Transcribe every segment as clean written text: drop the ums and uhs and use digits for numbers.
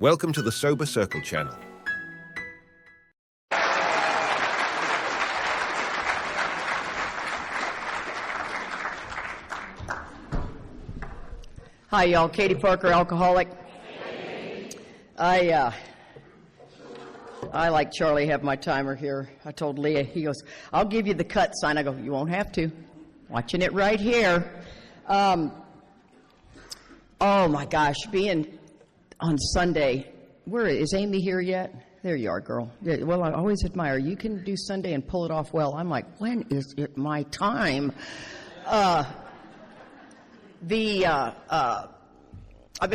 Welcome to the Sober Circle channel. Hi, y'all. Katie Parker, alcoholic. I like Charlie, have my timer here. I told Leah, he goes, I'll give you the cut sign. I go, you won't have to. Watching it right here. Oh, my gosh, being on Sunday. Where is Amy here yet? There you are, girl. Yeah, well, I always admire you can do Sunday and pull it off well. I'm like, when is it my time? I've been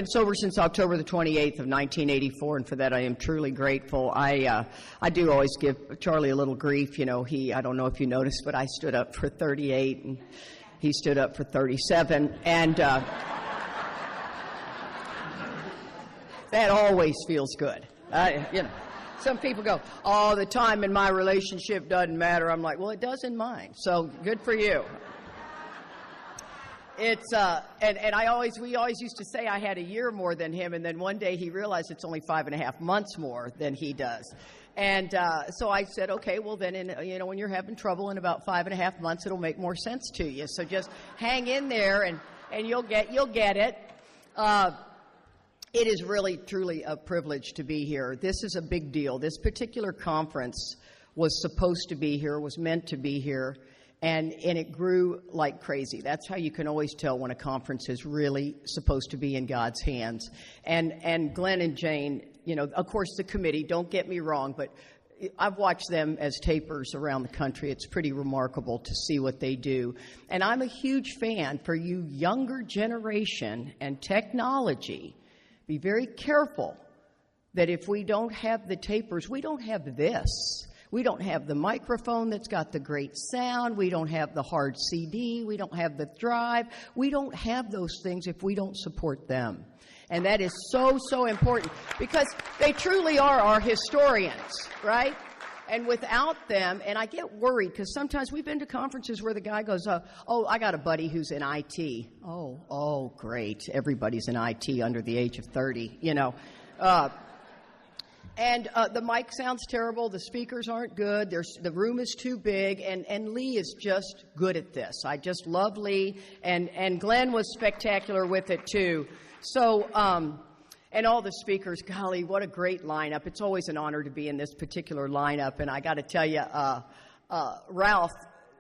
sober since October the 28th of 1984, and for that I am truly grateful. I do always give Charlie a little grief. You know, I don't know if you noticed, but I stood up for 38, and he stood up for 37, and that always feels good. Some people go, oh, the time in my relationship doesn't matter. I'm like, well, it does in mine, so good for you. It's and we always used to say I had a year more than him, and then one day he realized it's only 5.5 months more than he does, and so I said, okay, well then, when you're having trouble in about 5.5 months, it'll make more sense to you. So just hang in there, and you'll get it. It is really truly a privilege to be here. This is a big deal. This particular conference was supposed to be here, was meant to be here. And it grew like crazy. That's how you can always tell when a conference is really supposed to be in God's hands. And Glenn and Jane, of course the committee, don't get me wrong, but I've watched them as tapers around the country. It's pretty remarkable to see what they do. And I'm a huge fan for you younger generation and technology. Be very careful that if we don't have the tapers, we don't have this. We don't have the microphone that's got the great sound. We don't have the hard CD. We don't have the drive. We don't have those things if we don't support them. And that is so, so important because they truly are our historians, right? And without them, and I get worried because sometimes we've been to conferences where the guy goes, oh, I got a buddy who's in IT. Oh, great. Everybody's in IT under the age of 30, And the mic sounds terrible. The speakers aren't good. The room is too big. And Lee is just good at this. I just love Lee. And Glenn was spectacular with it, too. So, and all the speakers, golly, what a great lineup. It's always an honor to be in this particular lineup. And I got to tell you, Ralph,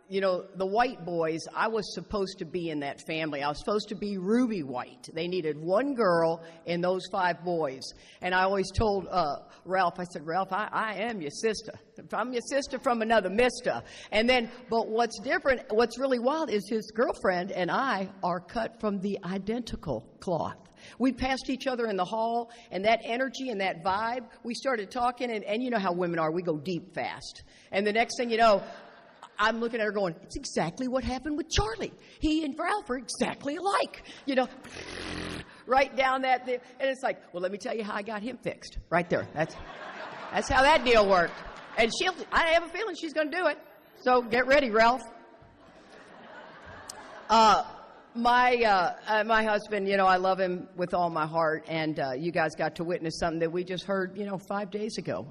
the White boys, I was supposed to be in that family. I was supposed to be Ruby White. They needed one girl in those 5 boys. And I always told Ralph, I said, Ralph, I am your sister. I'm your sister from another mister. And then, but what's different, what's really wild is his girlfriend and I are cut from the identical cloth. We passed each other in the hall, and that energy and that vibe, we started talking, and you know how women are. We go deep fast. And the next thing you know, I'm looking at her going, it's exactly what happened with Charlie. He and Ralph are exactly alike. Right down that. And it's like, well, let me tell you how I got him fixed. Right there. That's how that deal worked. And I have a feeling she's going to do it. So get ready, Ralph. My husband, I love him with all my heart. And you guys got to witness something that we just heard, 5 days ago.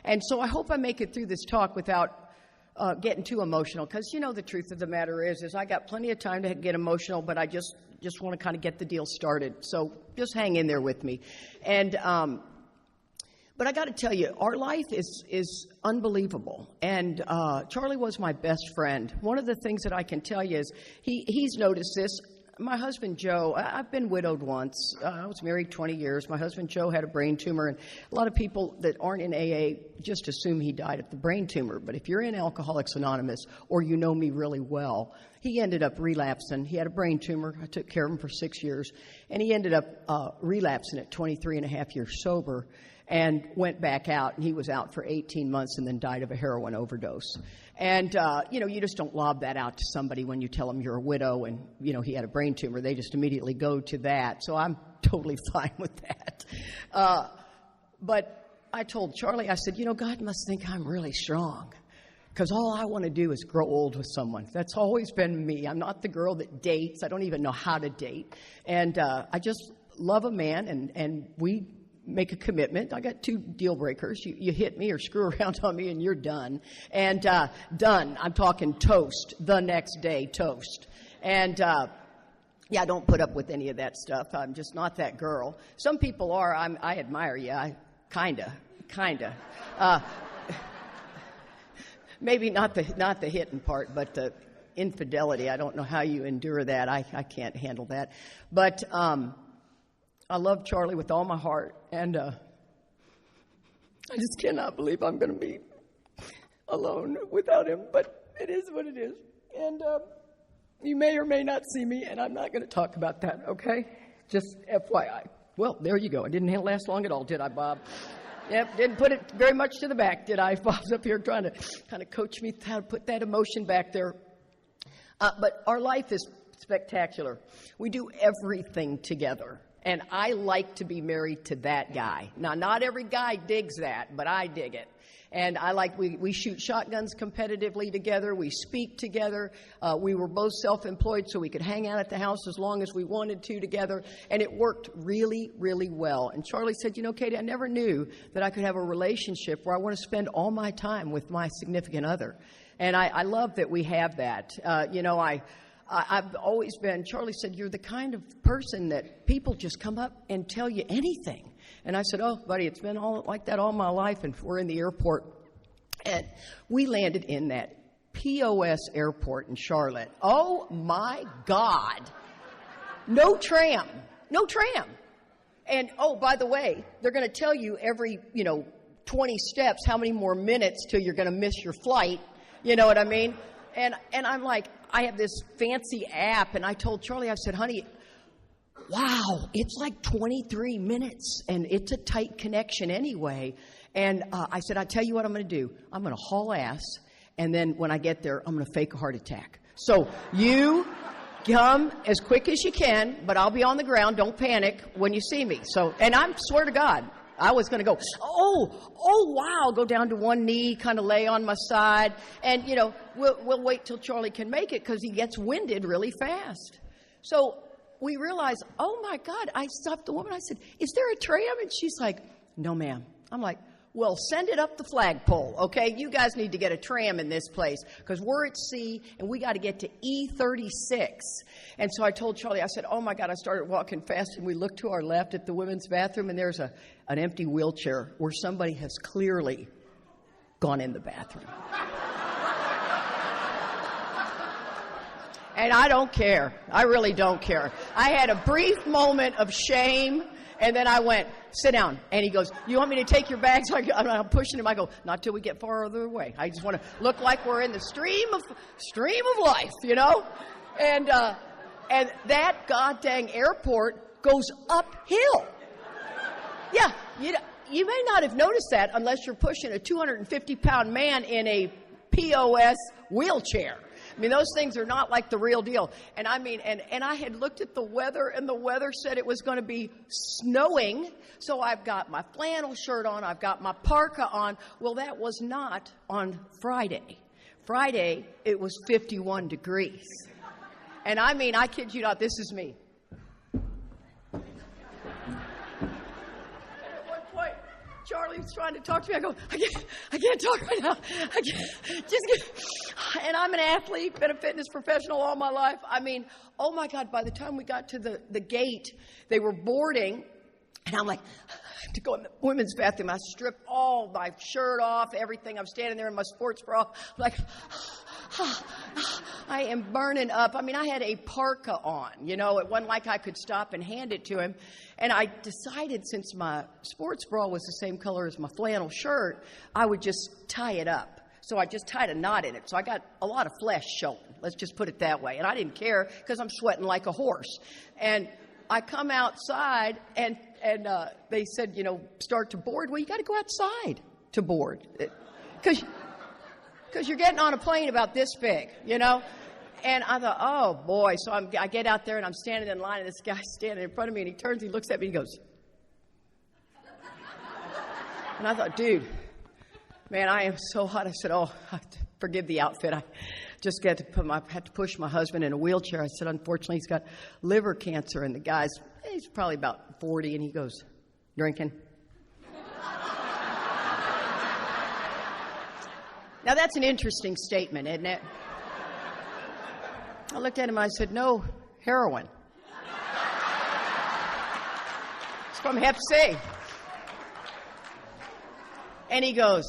And so I hope I make it through this talk without getting too emotional, because the truth of the matter is I got plenty of time to get emotional, but I just want to kind of get the deal started. So just hang in there with me. And but I got to tell you, our life is unbelievable. And Charlie was my best friend. One of the things that I can tell you is he's noticed this. My husband, Joe, I've been widowed once. I was married 20 years. My husband, Joe, had a brain tumor. And a lot of people that aren't in AA just assume he died of the brain tumor. But if you're in Alcoholics Anonymous or you know me really well, he ended up relapsing. He had a brain tumor. I took care of him for 6 years. And he ended up relapsing at 23 and a half years sober and went back out. And he was out for 18 months and then died of a heroin overdose. And, you just don't lob that out to somebody when you tell them you're a widow and, he had a brain tumor. They just immediately go to that. So I'm totally fine with that. But I told Charlie, I said, God must think I'm really strong because all I want to do is grow old with someone. That's always been me. I'm not the girl that dates. I don't even know how to date. And I just love a man, and we make a commitment. I got 2 deal breakers. You hit me or screw around on me and you're done. And done. I'm talking toast. The next day, toast. And yeah, I don't put up with any of that stuff. I'm just not that girl. Some people are. I admire you. Kinda. Maybe not the hitting part, but the infidelity. I don't know how you endure that. I can't handle that. But I love Charlie with all my heart, and I just cannot believe I'm going to be alone without him. But it is what it is. And you may or may not see me, and I'm not going to talk about that, okay? Just FYI. Well, there you go. I didn't last long at all, did I, Bob? Yep, didn't put it very much to the back, did I? Bob's up here trying to kind of coach me how to put that emotion back there. But our life is spectacular. We do everything together. And I like to be married to that guy. Now, not every guy digs that, but I dig it. And we shoot shotguns competitively together. We speak together. We were both self-employed, so we could hang out at the house as long as we wanted to together. And it worked really, really well. And Charlie said, Katie, I never knew that I could have a relationship where I want to spend all my time with my significant other. And I love that we have that. I've always been, Charlie said, you're the kind of person that people just come up and tell you anything. And I said, oh, buddy, it's been all like that all my life. And we're in the airport. And we landed in that POS airport in Charlotte. Oh, my God. No tram. And, oh, by the way, they're going to tell you every, 20 steps how many more minutes till you're going to miss your flight. You know what I mean? And I'm like, I have this fancy app, and I told Charlie, I said, honey, wow, it's like 23 minutes, and it's a tight connection anyway. And I said, I tell you what I'm going to do. I'm going to haul ass, and then when I get there, I'm going to fake a heart attack. So you come as quick as you can, but I'll be on the ground. Don't panic when you see me. So, and I swear to God, I was going to go, oh, wow, go down to one knee, kind of lay on my side. And, we'll wait till Charlie can make it because he gets winded really fast. So we realized, oh, my God, I stopped the woman. I said, is there a tram? And she's like, no, ma'am. I'm like, well, send it up the flagpole, okay? You guys need to get a tram in this place because we're at sea and we got to get to E36. And so I told Charlie, I said, oh, my God, I started walking fast, and we looked to our left at the women's bathroom, and there's an empty wheelchair where somebody has clearly gone in the bathroom. And I don't care. I really don't care. I had a brief moment of shame, and then I went, sit down. And he goes, you want me to take your bags? I'm pushing him. I go, not till we get farther away. I just want to look like we're in the stream of life, And that goddamn airport goes uphill. Yeah, you may not have noticed that unless you're pushing a 250-pound man in a POS wheelchair. I mean, those things are not like the real deal. And I mean, and I had looked at the weather, and the weather said it was going to be snowing. So I've got my flannel shirt on. I've got my parka on. Well, that was not on Friday. Friday, it was 51 degrees. And I mean, I kid you not, this is me. Charlie was trying to talk to me. I go, I can't talk right now. And I'm an athlete, been a fitness professional all my life. I mean, oh my God, by the time we got to the gate, they were boarding, and I'm like, I have to go in the women's bathroom. I stripped all my shirt off, everything. I'm standing there in my sports bra. I'm like, I am burning up. I mean, I had a parka on, it wasn't like I could stop and hand it to him. And I decided, since my sports bra was the same color as my flannel shirt, I would just tie it up. So I just tied a knot in it. So I got a lot of flesh showing. Let's just put it that way. And I didn't care because I'm sweating like a horse. And I come outside, and they said, start to board. Well, you got to go outside to board because you're getting on a plane about this big, And I thought, oh, boy. So I get out there, and I'm standing in line, and this guy's standing in front of me, and he turns, he looks at me, and he goes. And I thought, dude, man, I am so hot. I said, oh, forgive the outfit. I just had to push my husband in a wheelchair. I said, unfortunately, he's got liver cancer. And the guy's, he's probably about 40, and he goes, drinking? Now, that's an interesting statement, isn't it? I looked at him and I said, no, heroin. It's from Hep C. And he goes,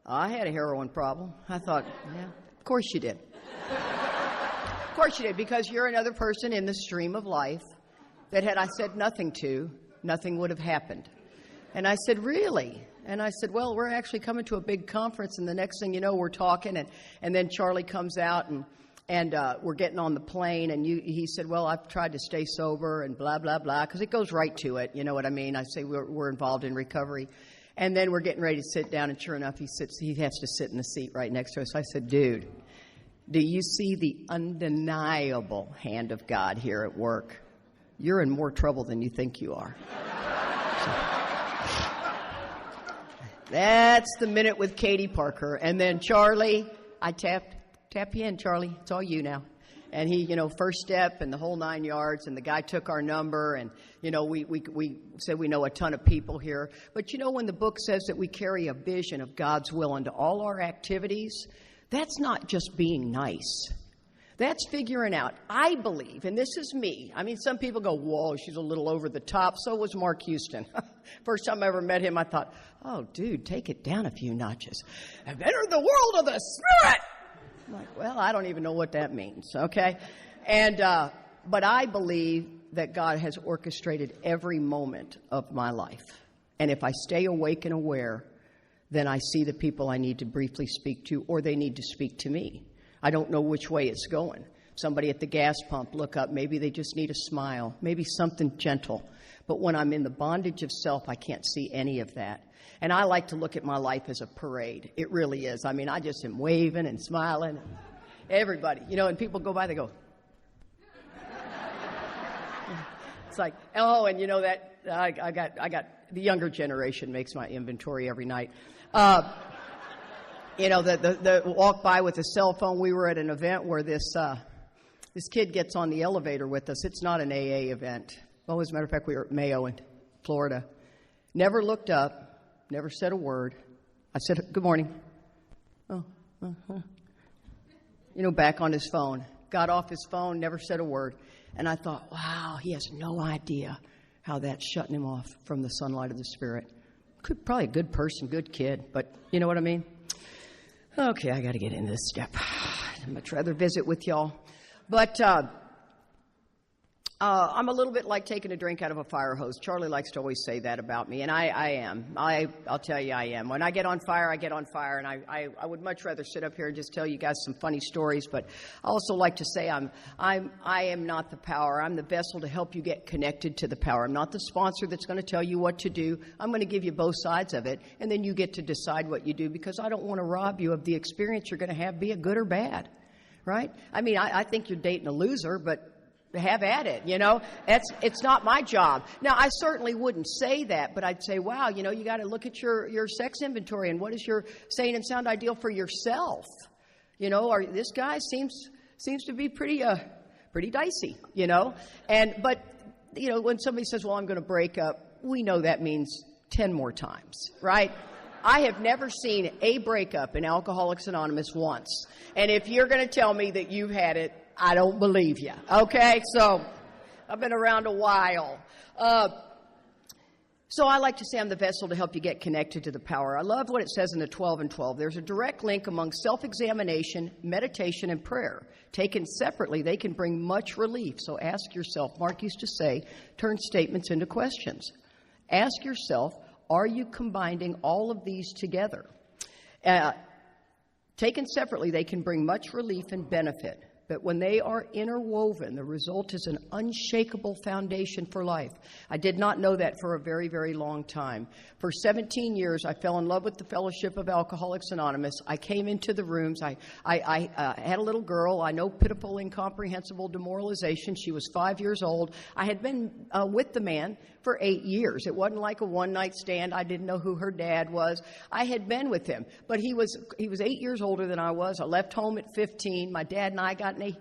I had a heroin problem. I thought, yeah, of course you did. Of course you did, because you're another person in the stream of life that had I said nothing to, nothing would have happened. And I said, really? And I said, well, we're actually coming to a big conference, and the next thing you know, we're talking, and then Charlie comes out, and we're getting on the plane, and he said, well, I've tried to stay sober, and blah, blah, blah, because it goes right to it, you know what I mean? I say we're involved in recovery. And then we're getting ready to sit down, and sure enough, he has to sit in the seat right next to us. I said, dude, do you see the undeniable hand of God here at work? You're in more trouble than you think you are. That's the Minute with Katie Parker. And then Charlie, I tap you in, Charlie. It's all you now. And he, first step and the whole 9 yards, and the guy took our number, and, we said we know a ton of people here. But, when the book says that we carry a vision of God's will into all our activities, that's not just being nice. That's figuring out, I believe, and this is me. I mean, some people go, whoa, she's a little over the top. So was Mark Houston. First time I ever met him, I thought, oh, dude, take it down a few notches. I've entered the world of the Spirit. I'm like, well, I don't even know what that means, okay? And but I believe that God has orchestrated every moment of my life. And if I stay awake and aware, then I see the people I need to briefly speak to, or they need to speak to me. I don't know which way it's going. Somebody at the gas pump, look up, maybe they just need a smile, maybe something gentle. But when I'm in the bondage of self, I can't see any of that. And I like to look at my life as a parade. It really is. I mean, I just am waving and smiling. Everybody, and people go by, they go. It's like, oh, and that I got the younger generation makes my inventory every night. The walk by with a cell phone. We were at an event where this kid gets on the elevator with us. It's not an AA event. Well, as a matter of fact, we were at Mayo in Florida. Never looked up. Never said a word. I said, good morning. Oh, back on his phone. Got off his phone, never said a word. And I thought, wow, he has no idea how that's shutting him off from the sunlight of the Spirit. Probably a good person, good kid, but you know what I mean? Okay, I got to get into this step. I'd much rather visit with y'all. But I'm a little bit like taking a drink out of a fire hose. Charlie likes to always say that about me, and I am. I'll tell you I am. When I get on fire, I get on fire, and I would much rather sit up here and just tell you guys some funny stories, but I also like to say I am not the power. I'm the vessel to help you get connected to the power. I'm not the sponsor that's going to tell you what to do. I'm going to give you both sides of it, and then you get to decide what you do, because I don't want to rob you of the experience you're going to have, be it good or bad, right? I mean, I think you're dating a loser, but have at it, It's not my job. Now, I certainly wouldn't say that, but I'd say, wow, you got to look at your sex inventory and what is your saying and sound ideal for yourself. Or this guy seems to be pretty dicey, but when somebody says, well, I'm going to break up, we know that means 10 more times, right? I have never seen a breakup in Alcoholics Anonymous once. And if you're going to tell me that you've had it, I don't believe you. Okay? So I've been around a while. So I like to say I'm the vessel to help you get connected to the power. I love what it says in the 12 and 12. There's a direct link among self-examination, meditation, and prayer. Taken separately, they can bring much relief. So ask yourself, Mark used to say, turn statements into questions. Ask yourself, are you combining all of these together? Taken separately, they can bring much relief and benefit. But when they are interwoven, the result is an unshakable foundation for life. I did not know that for a very, very long time. For 17 years, I fell in love with the Fellowship of Alcoholics Anonymous. I came into the rooms. I had a little girl. I know pitiful, incomprehensible demoralization. She was 5 years old. I had been with the man for 8 years. It wasn't like a one-night stand. I didn't know who her dad was. I had been with him, but he was 8 years older than I was. I left home at 15. My dad and I got in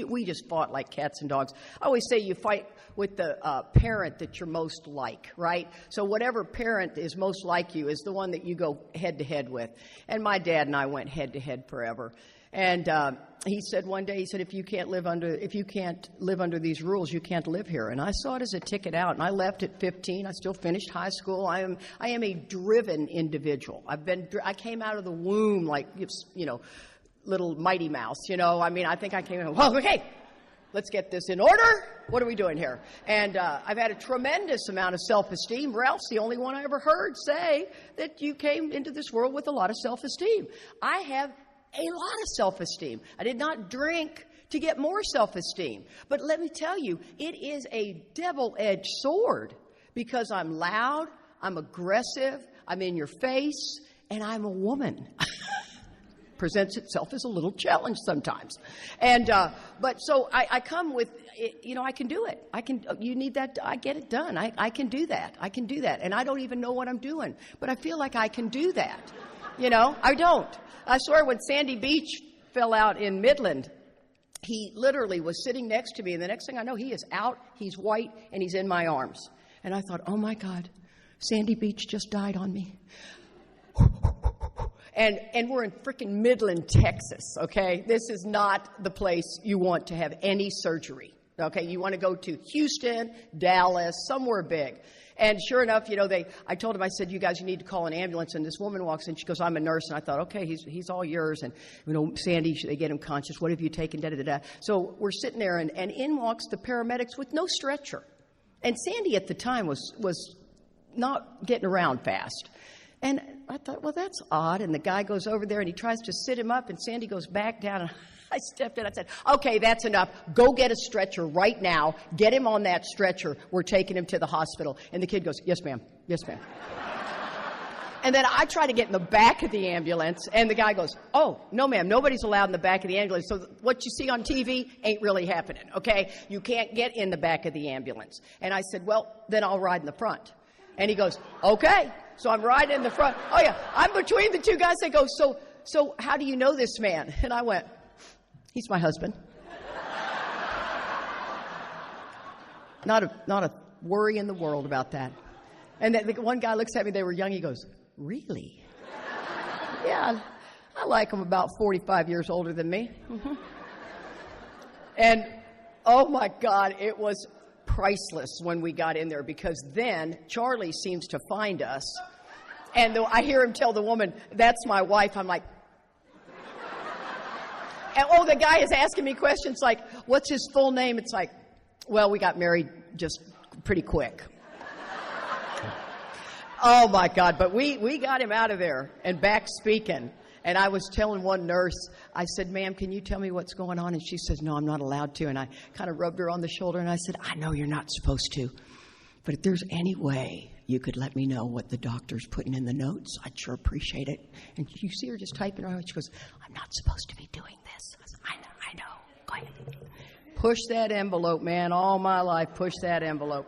we just fought like cats and dogs. I always say you fight with the parent that you're most like, right? So whatever parent is most like you is the one that you go head-to-head with. And my dad and I went head-to-head forever. And he said one day, if you can't live under these rules, you can't live here. And I saw it as a ticket out. And I left at 15. I still finished high school. I am a driven individual. I came out of the womb like, little Mighty Mouse. I think I came out, well, okay, let's get this in order. What are we doing here? And I've had a tremendous amount of self-esteem. Ralph's the only one I ever heard say that you came into this world with a lot of self-esteem. I have a lot of self-esteem. I did not drink to get more self-esteem. But let me tell you, it is a double-edged sword because I'm loud, I'm aggressive, I'm in your face, and I'm a woman. Presents itself as a little challenge sometimes. And, but so I come with, I can do it. You need that, I get it done. I can do that. I can do that. And I don't even know what I'm doing, but I feel like I can do that. I don't. I swear when Sandy Beach fell out in Midland, he literally was sitting next to me, and the next thing I know, he is out, he's white, and he's in my arms. And I thought, oh my God, Sandy Beach just died on me. And we're in frickin' Midland, Texas, okay? This is not the place you want to have any surgery, okay? You want to go to Houston, Dallas, somewhere big. And sure enough, I told him, I said, you guys, you need to call an ambulance. And this woman walks in. She goes, I'm a nurse. And I thought, okay, he's all yours. And, Sandy, they get him conscious. What have you taken? Da-da-da-da. So we're sitting there, and in walks the paramedics with no stretcher. And Sandy at the time was not getting around fast. And I thought, well, that's odd. And the guy goes over there, and he tries to sit him up, and Sandy goes back down. And I stepped in. I said, okay, that's enough. Go get a stretcher right now. Get him on that stretcher. We're taking him to the hospital. And the kid goes, yes, ma'am. Yes, ma'am. And then I try to get in the back of the ambulance, and the guy goes, oh, no, ma'am, nobody's allowed in the back of the ambulance. So what you see on TV ain't really happening, okay? You can't get in the back of the ambulance. And I said, well, then I'll ride in the front. And he goes, okay. So I'm riding in the front. Oh, yeah, I'm between the two guys. They go, so how do you know this man? And I went, he's my husband. Not a worry in the world about that. And the one guy looks at me, they were young, he goes, really? Yeah, I like him about 45 years older than me. Mm-hmm. And, oh my God, it was priceless when we got in there, because then Charlie seems to find us. And I hear him tell the woman, that's my wife. I'm like, and the guy is asking me questions like, what's his full name? It's like, well, we got married just pretty quick. Oh my God, but we got him out of there and back speaking. And I was telling one nurse, I said, ma'am, can you tell me what's going on? And she says, no, I'm not allowed to. And I kind of rubbed her on the shoulder, and I said, I know you're not supposed to, but if there's any way you could let me know what the doctor's putting in the notes, I'd sure appreciate it. And you see her just typing her out. She goes, I'm not supposed to be doing this. I said, I know. Go ahead. Push that envelope, man. All my life, push that envelope.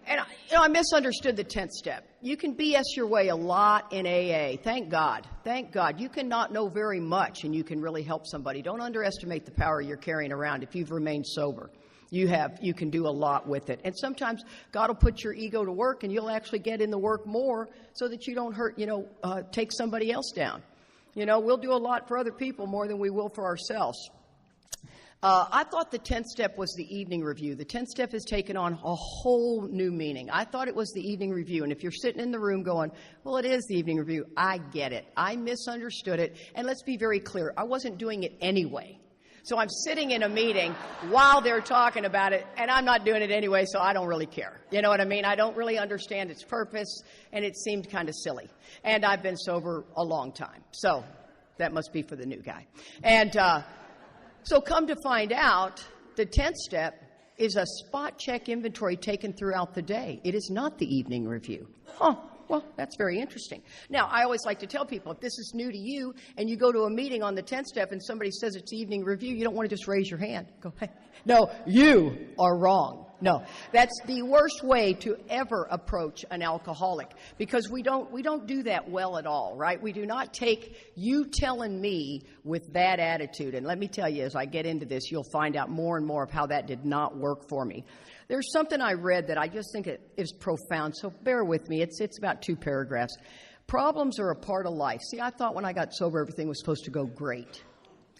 And, I misunderstood the 10th step. You can BS your way a lot in AA. Thank God. Thank God. You can not know very much, and you can really help somebody. Don't underestimate the power you're carrying around if you've remained sober. You can do a lot with it. And sometimes God will put your ego to work, and you'll actually get in the work more so that you don't take somebody else down. We'll do a lot for other people more than we will for ourselves. I thought the 10th step was the evening review. The 10th step has taken on a whole new meaning. I thought it was the evening review. And if you're sitting in the room going, well, it is the evening review, I get it. I misunderstood it. And let's be very clear, I wasn't doing it anyway. So I'm sitting in a meeting while they're talking about it, and I'm not doing it anyway, so I don't really care. You know what I mean? I don't really understand its purpose, and it seemed kind of silly. And I've been sober a long time. So that must be for the new guy. And so come to find out, the 10th step is a spot check inventory taken throughout the day. It is not the evening review. Well, that's very interesting. Now, I always like to tell people, if this is new to you and you go to a meeting on the 10th step and somebody says it's evening review, you don't want to just raise your hand. Go, hey. No, you are wrong. No, that's the worst way to ever approach an alcoholic, because we don't do that well at all, right? We do not take you telling me with that attitude. And let me tell you, as I get into this, you'll find out more and more of how that did not work for me. There's something I read that I just think it is profound, so bear with me. It's about 2 paragraphs. Problems are a part of life. See, I thought when I got sober, everything was supposed to go great.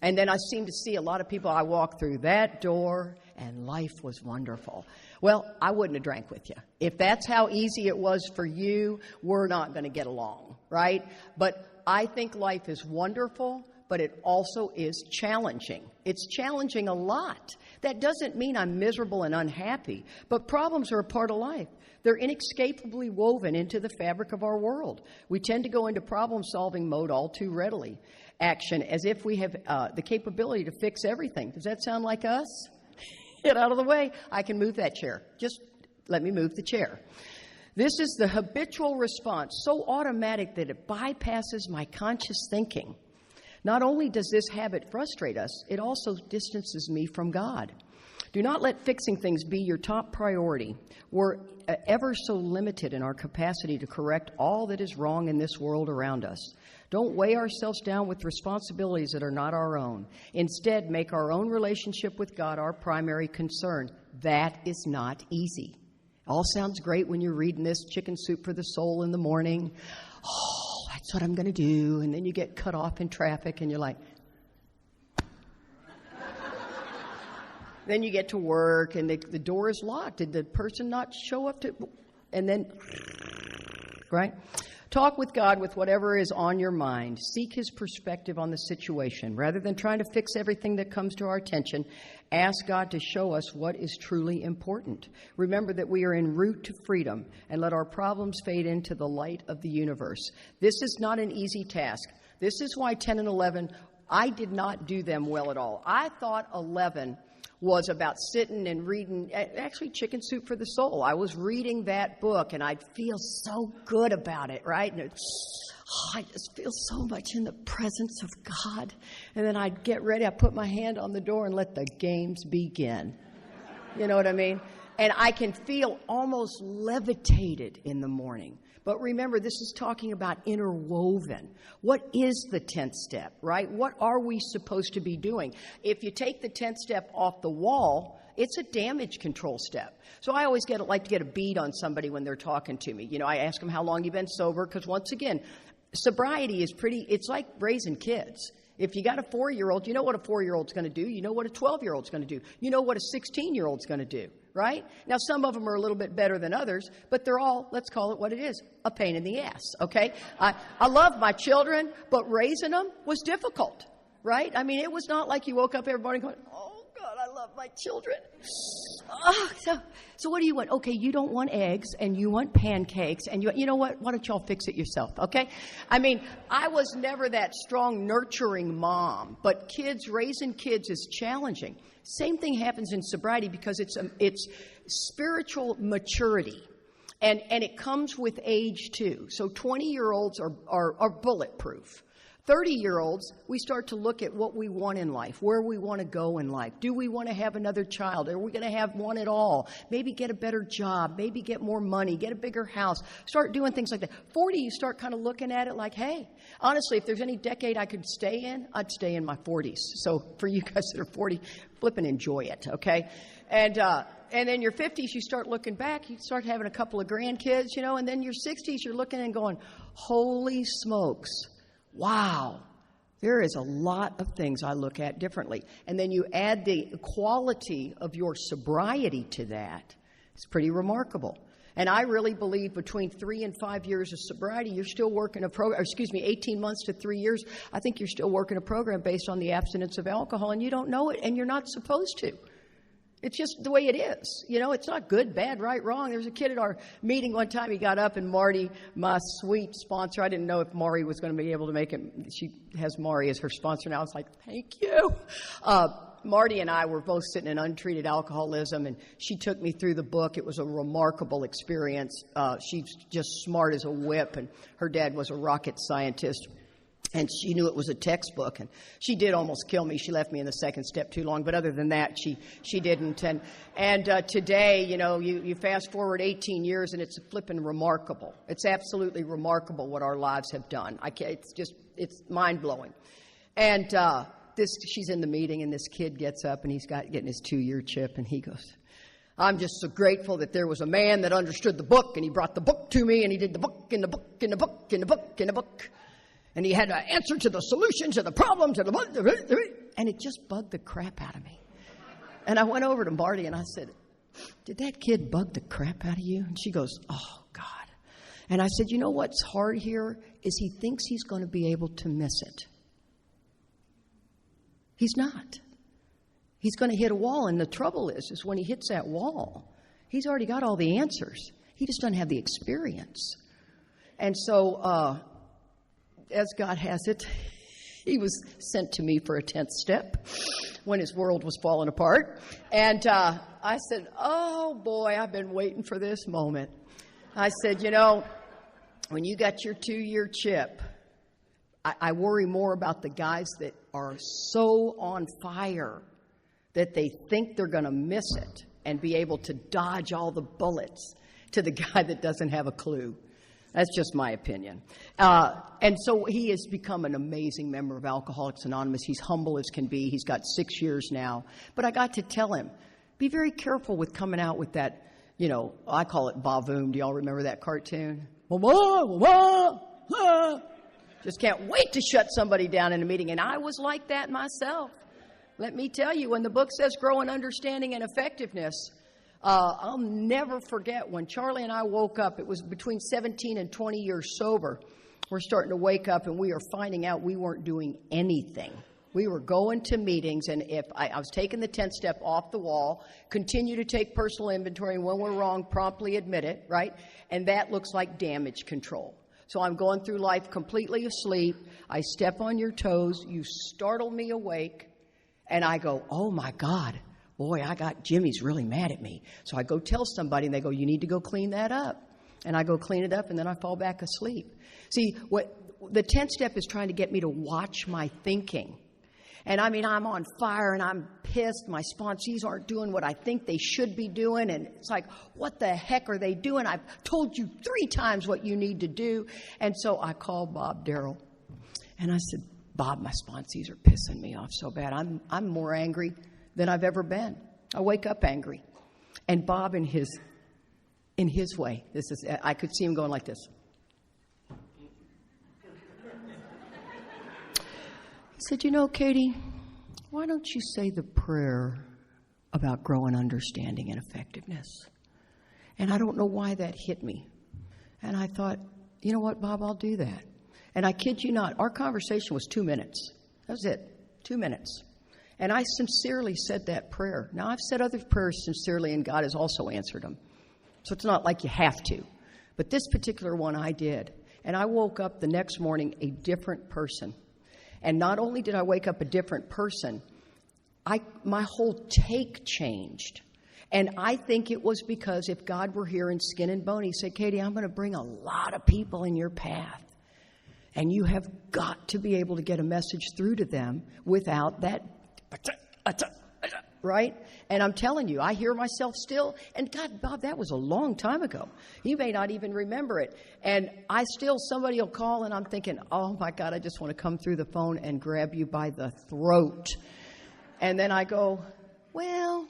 And then I seem to see a lot of people, I walk through that door and life was wonderful. Well, I wouldn't have drank with you. If that's how easy it was for you, we're not going to get along, right? But I think life is wonderful, but it also is challenging. It's challenging a lot. That doesn't mean I'm miserable and unhappy, but problems are a part of life. They're inescapably woven into the fabric of our world. We tend to go into problem-solving mode all too readily. Action, as if we have the capability to fix everything. Does that sound like us? Get out of the way. I can move that chair. Just let me move the chair. This is the habitual response, so automatic that it bypasses my conscious thinking. Not only does this habit frustrate us, it also distances me from God. Do not let fixing things be your top priority. We're ever so limited in our capacity to correct all that is wrong in this world around us. Don't weigh ourselves down with responsibilities that are not our own. Instead, make our own relationship with God our primary concern. That is not easy. All sounds great when you're reading this Chicken Soup for the Soul in the morning. Oh, that's what I'm going to do. And then you get cut off in traffic and you're like, then you get to work and the door is locked. Did the person not show up to, and then, right? Talk with God with whatever is on your mind. Seek His perspective on the situation. Rather than trying to fix everything that comes to our attention, ask God to show us what is truly important. Remember that we are en route to freedom, and let our problems fade into the light of the universe. This is not an easy task. This is why 10 and 11, I did not do them well at all. I thought 11 was about sitting and reading, actually Chicken Soup for the Soul. I was reading that book and I'd feel so good about it, right? And I just feel so much in the presence of God. And then I'd get ready, I'd put my hand on the door and let the games begin. You know what I mean? And I can feel almost levitated in the morning. But remember, this is talking about interwoven. What is the 10th step, right? What are we supposed to be doing? If you take the 10th step off the wall, it's a damage control step. So I always like to get a bead on somebody when they're talking to me. You know, I ask them how long you've been sober, because once again, sobriety is it's like raising kids. If you got a 4-year-old, you know what a 4-year-old's going to do. You know what a 12-year-old's going to do. You know what a 16-year-old's going to do, right? Now, some of them are a little bit better than others, but they're all, let's call it what it is, a pain in the ass, okay? I love my children, but raising them was difficult, right? I mean, it was not like you woke up every morning going, oh, God, I love my children. Oh, so what do you want? Okay, you don't want eggs, and you want pancakes, and you know what? Why don't y'all fix it yourself, okay? I mean, I was never that strong, nurturing mom, but raising kids is challenging. Same thing happens in sobriety, because it's spiritual maturity, and it comes with age too. So 20-year-olds are bulletproof. 30-year-olds, we start to look at what we want in life, where we want to go in life. Do we want to have another child? Are we going to have one at all? Maybe get a better job, maybe get more money, get a bigger house, start doing things like that. 40, you start kind of looking at it like, hey, honestly, if there's any decade I could stay in, I'd stay in my 40s. So for you guys that are 40, flip and enjoy it, okay? And then your 50s, you start looking back, you start having a couple of grandkids, you know, and then your 60s, you're looking and going, holy smokes. Wow, there is a lot of things I look at differently. And then you add the quality of your sobriety to that. It's pretty remarkable. And I really believe between 3 and 5 years of sobriety, you're still working 18 months to 3 years, I think you're still working a program based on the abstinence of alcohol, and you don't know it, and you're not supposed to. It's just the way it is. You know, it's not good, bad, right, wrong. There was a kid at our meeting one time. He got up, and Marty, my sweet sponsor, I didn't know if Maury was going to be able to make it. She has Maury as her sponsor now. I was like, thank you. Marty and I were both sitting in untreated alcoholism, and she took me through the book. It was a remarkable experience. She's just smart as a whip, and her dad was a rocket scientist. And she knew it was a textbook, and she did almost kill me. She left me in the second step too long, but other than that, she didn't. And today, you fast forward 18 years, and it's flipping remarkable. It's absolutely remarkable what our lives have done. It's mind blowing. And she's in the meeting, and this kid gets up, and he's getting his 2-year chip, and he goes, "I'm just so grateful that there was a man that understood the book, and he brought the book to me, and he did the book, and the book, and the book, and the book, and the book. And he had an answer to the solution to the problem, and it just bugged the crap out of me." And I went over to Marty and I said, "Did that kid bug the crap out of you?" And she goes, "Oh, God." And I said, "You know what's hard here is he thinks he's going to be able to miss it. He's not. He's going to hit a wall, and the trouble is when he hits that wall, he's already got all the answers. He just doesn't have the experience." And so, as God has it, he was sent to me for a 10th step when his world was falling apart. And I said, "Oh, boy, I've been waiting for this moment." I said, when you got your 2-year chip, I worry more about the guys that are so on fire that they think they're going to miss it and be able to dodge all the bullets to the guy that doesn't have a clue. That's just my opinion. And so he has become an amazing member of Alcoholics Anonymous. He's humble as can be. He's got 6 years now. But I got to tell him, be very careful with coming out with that, I call it Bavoom. Do y'all remember that cartoon? Just can't wait to shut somebody down in a meeting. And I was like that myself. Let me tell you, when the book says grow in understanding and effectiveness, I'll never forget when Charlie and I woke up. It was between 17 and 20 years sober. We're starting to wake up, and we are finding out we weren't doing anything. We were going to meetings, and if I was taking the 10th step off the wall, continue to take personal inventory, and when we're wrong, promptly admit it, right? And that looks like damage control. So I'm going through life completely asleep. I step on your toes. You startle me awake, and I go, "Oh, my God. Boy, Jimmy's really mad at me." So I go tell somebody, and they go, "You need to go clean that up." And I go clean it up, and then I fall back asleep. See, what the 10th step is trying to get me to watch my thinking. And I'm on fire, and I'm pissed. My sponsees aren't doing what I think they should be doing. And it's like, what the heck are they doing? I've told you 3 times what you need to do. And so I called Bob Darrell, and I said, "Bob, my sponsees are pissing me off so bad. I'm more angry than I've ever been. I wake up angry." And Bob, in his way, I could see him going like this. He said, "Katie, why don't you say the prayer about growing understanding and effectiveness?" And I don't know why that hit me. And I thought, you know what, Bob, I'll do that. And I kid you not, our conversation was 2 minutes. That was it, 2 minutes. And I sincerely said that prayer. Now, I've said other prayers sincerely, and God has also answered them. So it's not like you have to. But this particular one I did. And I woke up the next morning a different person. And not only did I wake up a different person, my whole take changed. And I think it was because if God were here in skin and bone, he said, "Katie, I'm going to bring a lot of people in your path. And you have got to be able to get a message through to them without that, right?" And I'm telling you, I hear myself still. And God, Bob, that was a long time ago. You may not even remember it. And somebody will call, and I'm thinking, "Oh, my God, I just want to come through the phone and grab you by the throat." And then I go, "Well,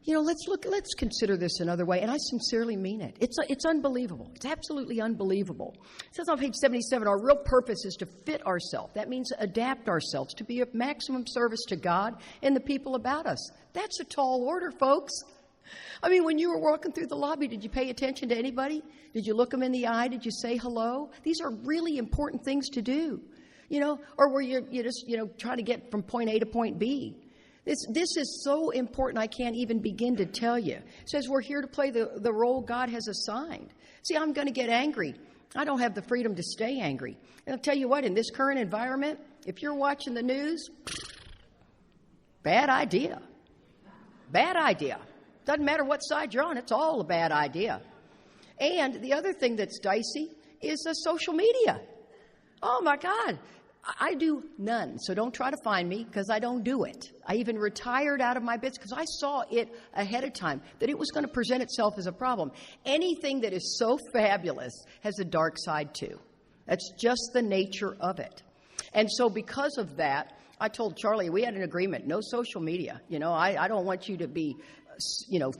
let's consider this another way." And I sincerely mean it. It's unbelievable. It's absolutely unbelievable. It says on page 77, our real purpose is to fit ourselves. That means adapt ourselves to be of maximum service to God and the people about us. That's a tall order, folks. When you were walking through the lobby, did you pay attention to anybody? Did you look them in the eye? Did you say hello? These are really important things to do, or were you just, trying to get from point A to point B? This is so important, I can't even begin to tell you. It says we're here to play the role God has assigned. See, I'm going to get angry. I don't have the freedom to stay angry. And I'll tell you what, in this current environment, if you're watching the news, bad idea. Bad idea. Doesn't matter what side you're on, it's all a bad idea. And the other thing that's dicey is social media. Oh, my God. I do none, so don't try to find me because I don't do it. I even retired out of my business because I saw it ahead of time that it was going to present itself as a problem. Anything that is so fabulous has a dark side too. That's just the nature of it. And so because of that, I told Charlie, we had an agreement, no social media. I don't want you to be,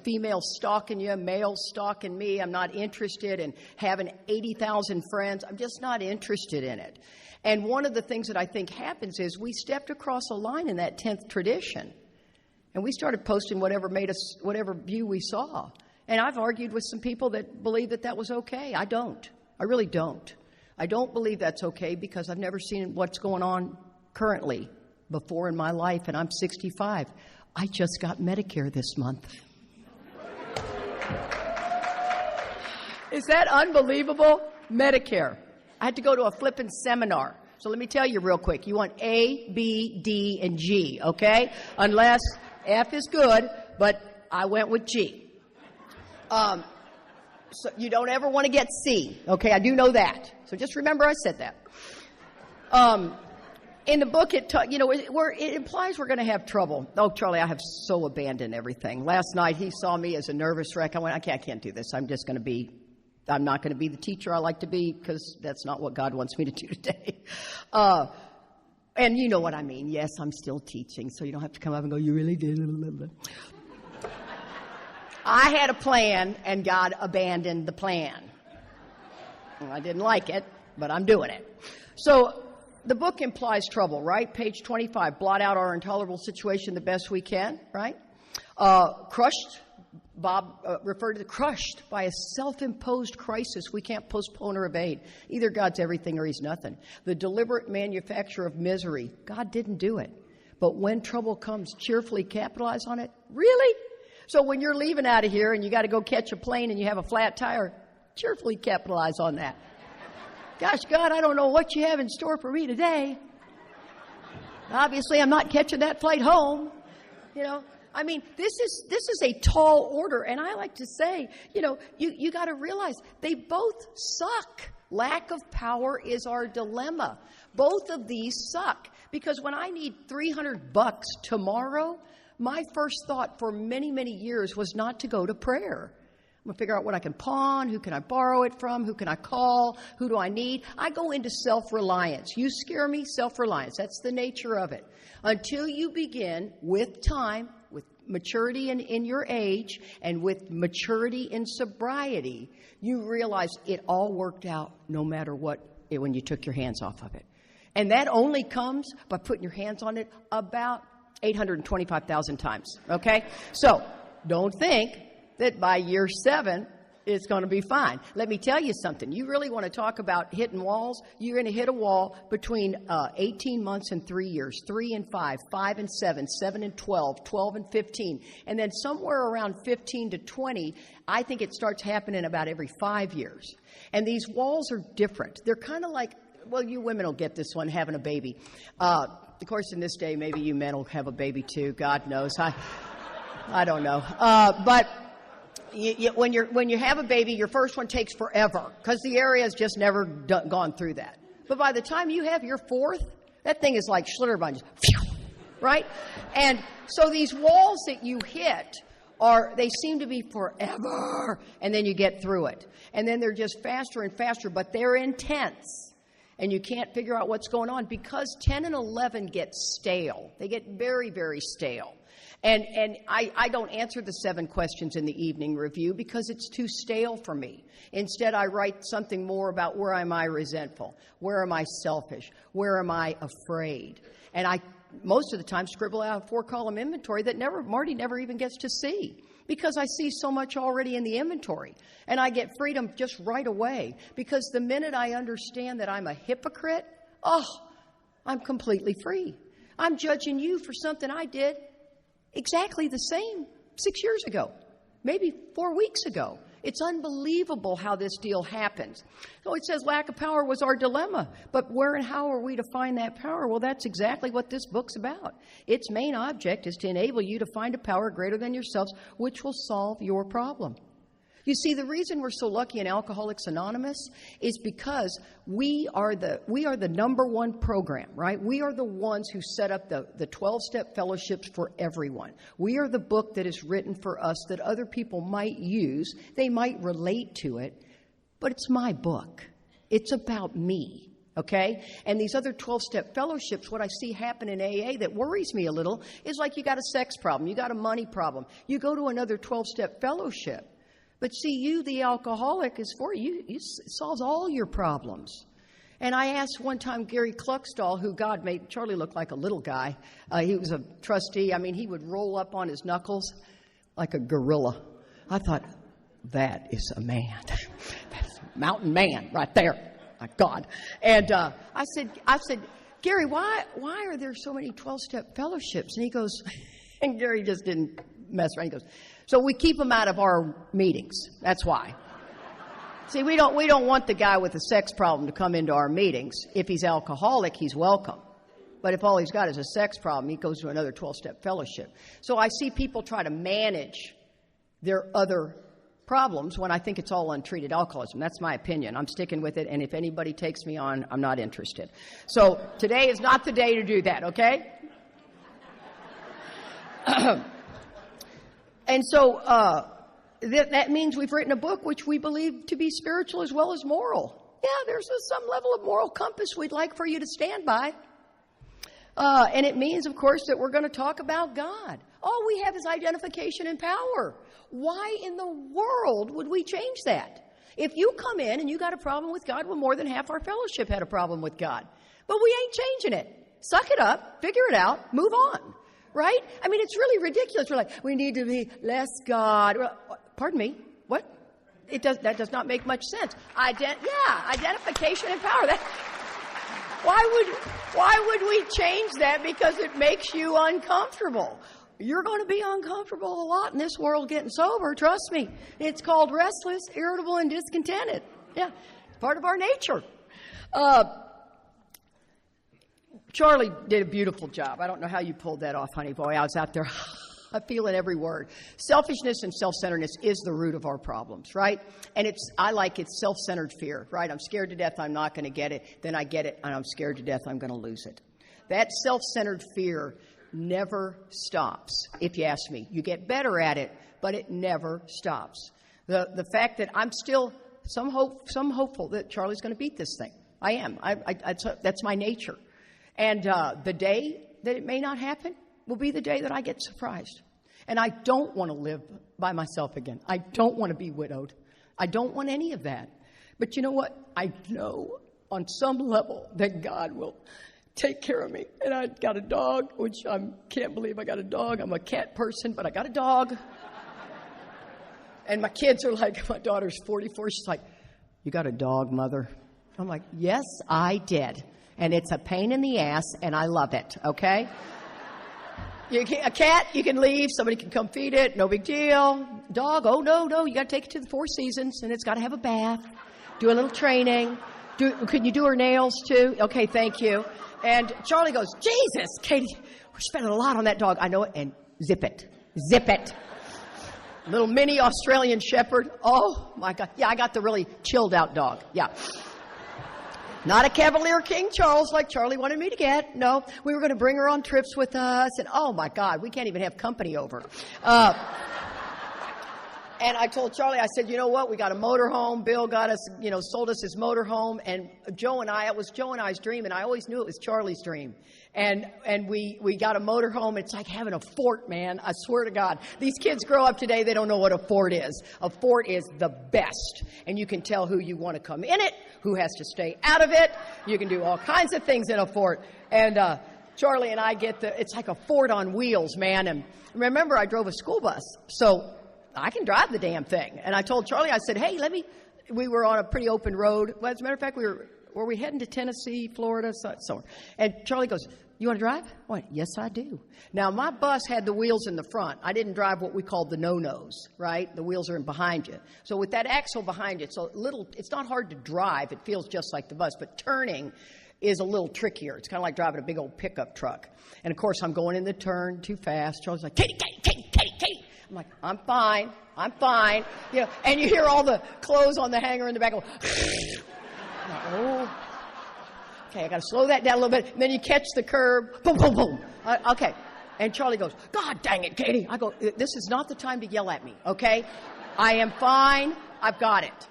female stalking you, male stalking me. I'm not interested in having 80,000 friends. I'm just not interested in it. And one of the things that I think happens is we stepped across a line in that 10th tradition. And we started posting whatever view we saw. And I've argued with some people that believe that was okay. I don't. I really don't. I don't believe that's okay because I've never seen what's going on currently before in my life, and I'm 65. I just got Medicare this month. Is that unbelievable? Medicare. I had to go to a flippin' seminar. So let me tell you real quick. You want A, B, D, and G, okay? Unless F is good, but I went with G. So you don't ever want to get C, okay? I do know that. So just remember I said that. In the book, it implies we're going to have trouble. Oh, Charlie, I have so abandoned everything. Last night, he saw me as a nervous wreck. I went, I can't do this. I'm not going to be the teacher I like to be because that's not what God wants me to do today. And you know what I mean. Yes, I'm still teaching, so you don't have to come up and go, you really did. I had a plan, and God abandoned the plan. Well, I didn't like it, but I'm doing it. So the book implies trouble, right? Page 25, blot out our intolerable situation the best we can, right? Crushed, Bob referred to the crushed by a self-imposed crisis we can't postpone or evade. Either God's everything or he's nothing. The deliberate manufacture of misery, God didn't do it. But when trouble comes, cheerfully capitalize on it. Really? So when you're leaving out of here and you got to go catch a plane and you have a flat tire, cheerfully capitalize on that. Gosh, God, I don't know what you have in store for me today. Obviously, I'm not catching that flight home. I mean, this is a tall order, and I like to say, you got to realize they both suck. Lack of power is our dilemma. Both of these suck because when I need $300 tomorrow, my first thought for many, many years was not to go to prayer. I'm going to figure out what I can pawn, who can I borrow it from, who can I call, who do I need. I go into self-reliance. You scare me, self-reliance. That's the nature of it. Until you begin with time, with maturity in your age, and with maturity in sobriety, you realize it all worked out no matter what when you took your hands off of it. And that only comes by putting your hands on it about 825,000 times, okay? So don't think that by year 7, it's going to be fine. Let me tell you something. You really want to talk about hitting walls? You're going to hit a wall between 18 months and 3 years, 3 and 5, 5 and 7, 7 and 12, 12 and 15. And then somewhere around 15 to 20, I think it starts happening about every 5 years. And these walls are different. They're kind of like, well, you women will get this one, having a baby. Of course, in this day, maybe you men will have a baby too. God knows. I don't know. But when you have a baby, your first one takes forever because the area has just never gone through that. But by the time you have your fourth, that thing is like Schlitterbahn, right? And so these walls that you hit they seem to be forever, and then you get through it. And then they're just faster and faster, but they're intense. And you can't figure out what's going on because 10 and 11 get stale. They get very, very stale. And I don't answer the 7 questions in the evening review because it's too stale for me. Instead, I write something more about where am I resentful? Where am I selfish? Where am I afraid? And I, most of the time, scribble out a 4-column inventory that Marty never even gets to see because I see so much already in the inventory. And I get freedom just right away because the minute I understand that I'm a hypocrite, I'm completely free. I'm judging you for something I did exactly the same 6 years ago, maybe 4 weeks ago. It's unbelievable how this deal happens. So it says lack of power was our dilemma, but where and how are we to find that power? Well, that's exactly what this book's about. Its main object is to enable you to find a power greater than yourselves, which will solve your problem. You see, the reason we're so lucky in Alcoholics Anonymous is because we are the number one program, right? We are the ones who set up the 12-step fellowships for everyone. We are the book that is written for us that other people might use. They might relate to it, but it's my book. It's about me. Okay? And these other 12-step fellowships, what I see happen in AA that worries me a little is like you got a sex problem, you got a money problem. You go to another 12-step fellowship. But see, you, the alcoholic, is for you. It solves all your problems. And I asked one time Gary Cluckstall, who God made Charlie look like a little guy. He was a trustee. I mean, he would roll up on his knuckles like a gorilla. I thought, that is a man. That's a mountain man right there. My God. And I said, Gary, why are there so many 12-step fellowships? And he goes, and Gary just didn't mess around. He goes, so we keep them out of our meetings. That's why. See, we don't want the guy with a sex problem to come into our meetings. If he's alcoholic, he's welcome. But if all he's got is a sex problem, he goes to another 12-step fellowship. So I see people try to manage their other problems when I think it's all untreated alcoholism. That's my opinion. I'm sticking with it, and if anybody takes me on, I'm not interested. So today is not the day to do that, okay? And so that means we've written a book which we believe to be spiritual as well as moral. Yeah, there's some level of moral compass we'd like for you to stand by. And it means, of course, that we're going to talk about God. All we have is identification and power. Why in the world would we change that? If you come in and you got a problem with God, well, more than half our fellowship had a problem with God. But we ain't changing it. Suck it up, figure it out, move on. Right? I mean, it's really ridiculous. We're like, we need to be less God. Pardon me? What? That does not make much sense. Identification and power. Why would we change that? Because it makes you uncomfortable. You're going to be uncomfortable a lot in this world getting sober. Trust me. It's called restless, irritable, and discontented. Yeah, part of our nature. Charlie did a beautiful job. I don't know how you pulled that off, honey boy. I was out there. I feel it every word. Selfishness and self-centeredness is the root of our problems, right? And it's self-centered fear, right? I'm scared to death I'm not going to get it. Then I get it, and I'm scared to death I'm going to lose it. That self-centered fear never stops, if you ask me. You get better at it, but it never stops. The fact that I'm still some hopeful that Charlie's going to beat this thing. I am. That's my nature. And the day that it may not happen will be the day that I get surprised. And I don't want to live by myself again. I don't want to be widowed. I don't want any of that. But you know what? I know on some level that God will take care of me. And I got a dog, which I can't believe I got a dog. I'm a cat person, but I got a dog. And my kids are like, my daughter's 44. She's like, you got a dog, Mother? I'm like, yes, I did. And it's a pain in the ass, and I love it, okay? A cat, you can leave. Somebody can come feed it. No big deal. Dog, oh, no. You got to take it to the Four Seasons, and it's got to have a bath. Do a little training. Can you do her nails, too? Okay, thank you. And Charlie goes, Jesus, Katie, we're spending a lot on that dog. I know it. And zip it. Little mini Australian Shepherd. Oh, my God. Yeah, I got the really chilled out dog. Yeah. Not a Cavalier King Charles like Charlie wanted me to get. No, we were going to bring her on trips with us. And oh, my God, we can't even have company over. And I told Charlie, I said, you know what? We got a motorhome. Bill got us, sold us his motorhome. And it was Joe and I's dream. And I always knew it was Charlie's dream. And we got a motorhome. It's like having a fort, man. I swear to God. These kids grow up today, they don't know what a fort is. A fort is the best. And you can tell who you want to come in it, who has to stay out of it. You can do all kinds of things in a fort. And Charlie and I it's like a fort on wheels, man. And remember, I drove a school bus. So I can drive the damn thing. And I told Charlie, I said, hey, we were on a pretty open road. Well, as a matter of fact, were we heading to Tennessee, Florida, somewhere? And Charlie goes, you want to drive? I went, yes, I do. Now, my bus had the wheels in the front. I didn't drive what we called the no-nos, right? The wheels are in behind you. So with that axle behind you, it's not hard to drive. It feels just like the bus, but turning is a little trickier. It's kind of like driving a big old pickup truck. And, of course, I'm going in the turn too fast. Charlie's like, Katie. I'm like, I'm fine. And you hear all the clothes on the hanger in the back go, oh. Okay, I got to slow that down a little bit. And then you catch the curb. Boom, boom, boom. Okay. And Charlie goes, God dang it, Katie. I go, this is not the time to yell at me, okay? I am fine. I've got it.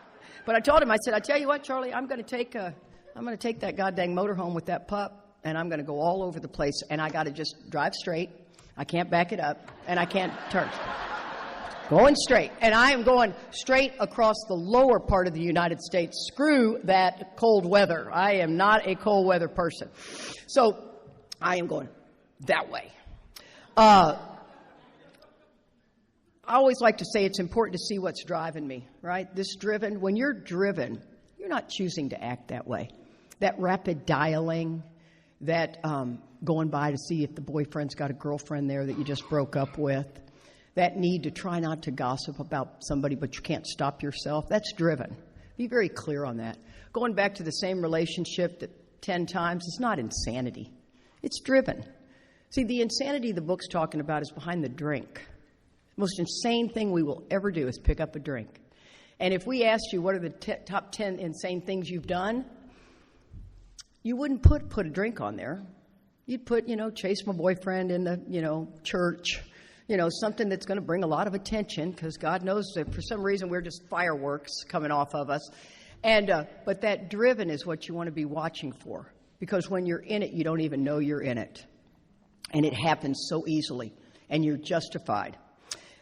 But I told him, I said, I tell you what, Charlie, I'm going to take that goddamn motorhome with that pup, and I'm going to go all over the place, and I got to just drive straight. I can't back it up, and I can't turn. Going straight. And I am going straight across the lower part of the United States. Screw that cold weather. I am not a cold weather person. So I am going that way. I always like to say it's important to see what's driving me, right? When you're driven, you're not choosing to act that way. That rapid dialing, that going by to see if the boyfriend's got a girlfriend there that you just broke up with, that need to try not to gossip about somebody, but you can't stop yourself, that's driven. Be very clear on that. Going back to the same relationship 10 times is not insanity. It's driven. See, the insanity the book's talking about is behind the drink. The most insane thing we will ever do is pick up a drink. And if we asked you what are the top 10 insane things you've done, you wouldn't put a drink on there. You'd put, chase my boyfriend in the, church, something that's going to bring a lot of attention because God knows that for some reason we're just fireworks coming off of us. But that driven is what you want to be watching for because when you're in it, you don't even know you're in it. And it happens so easily and you're justified.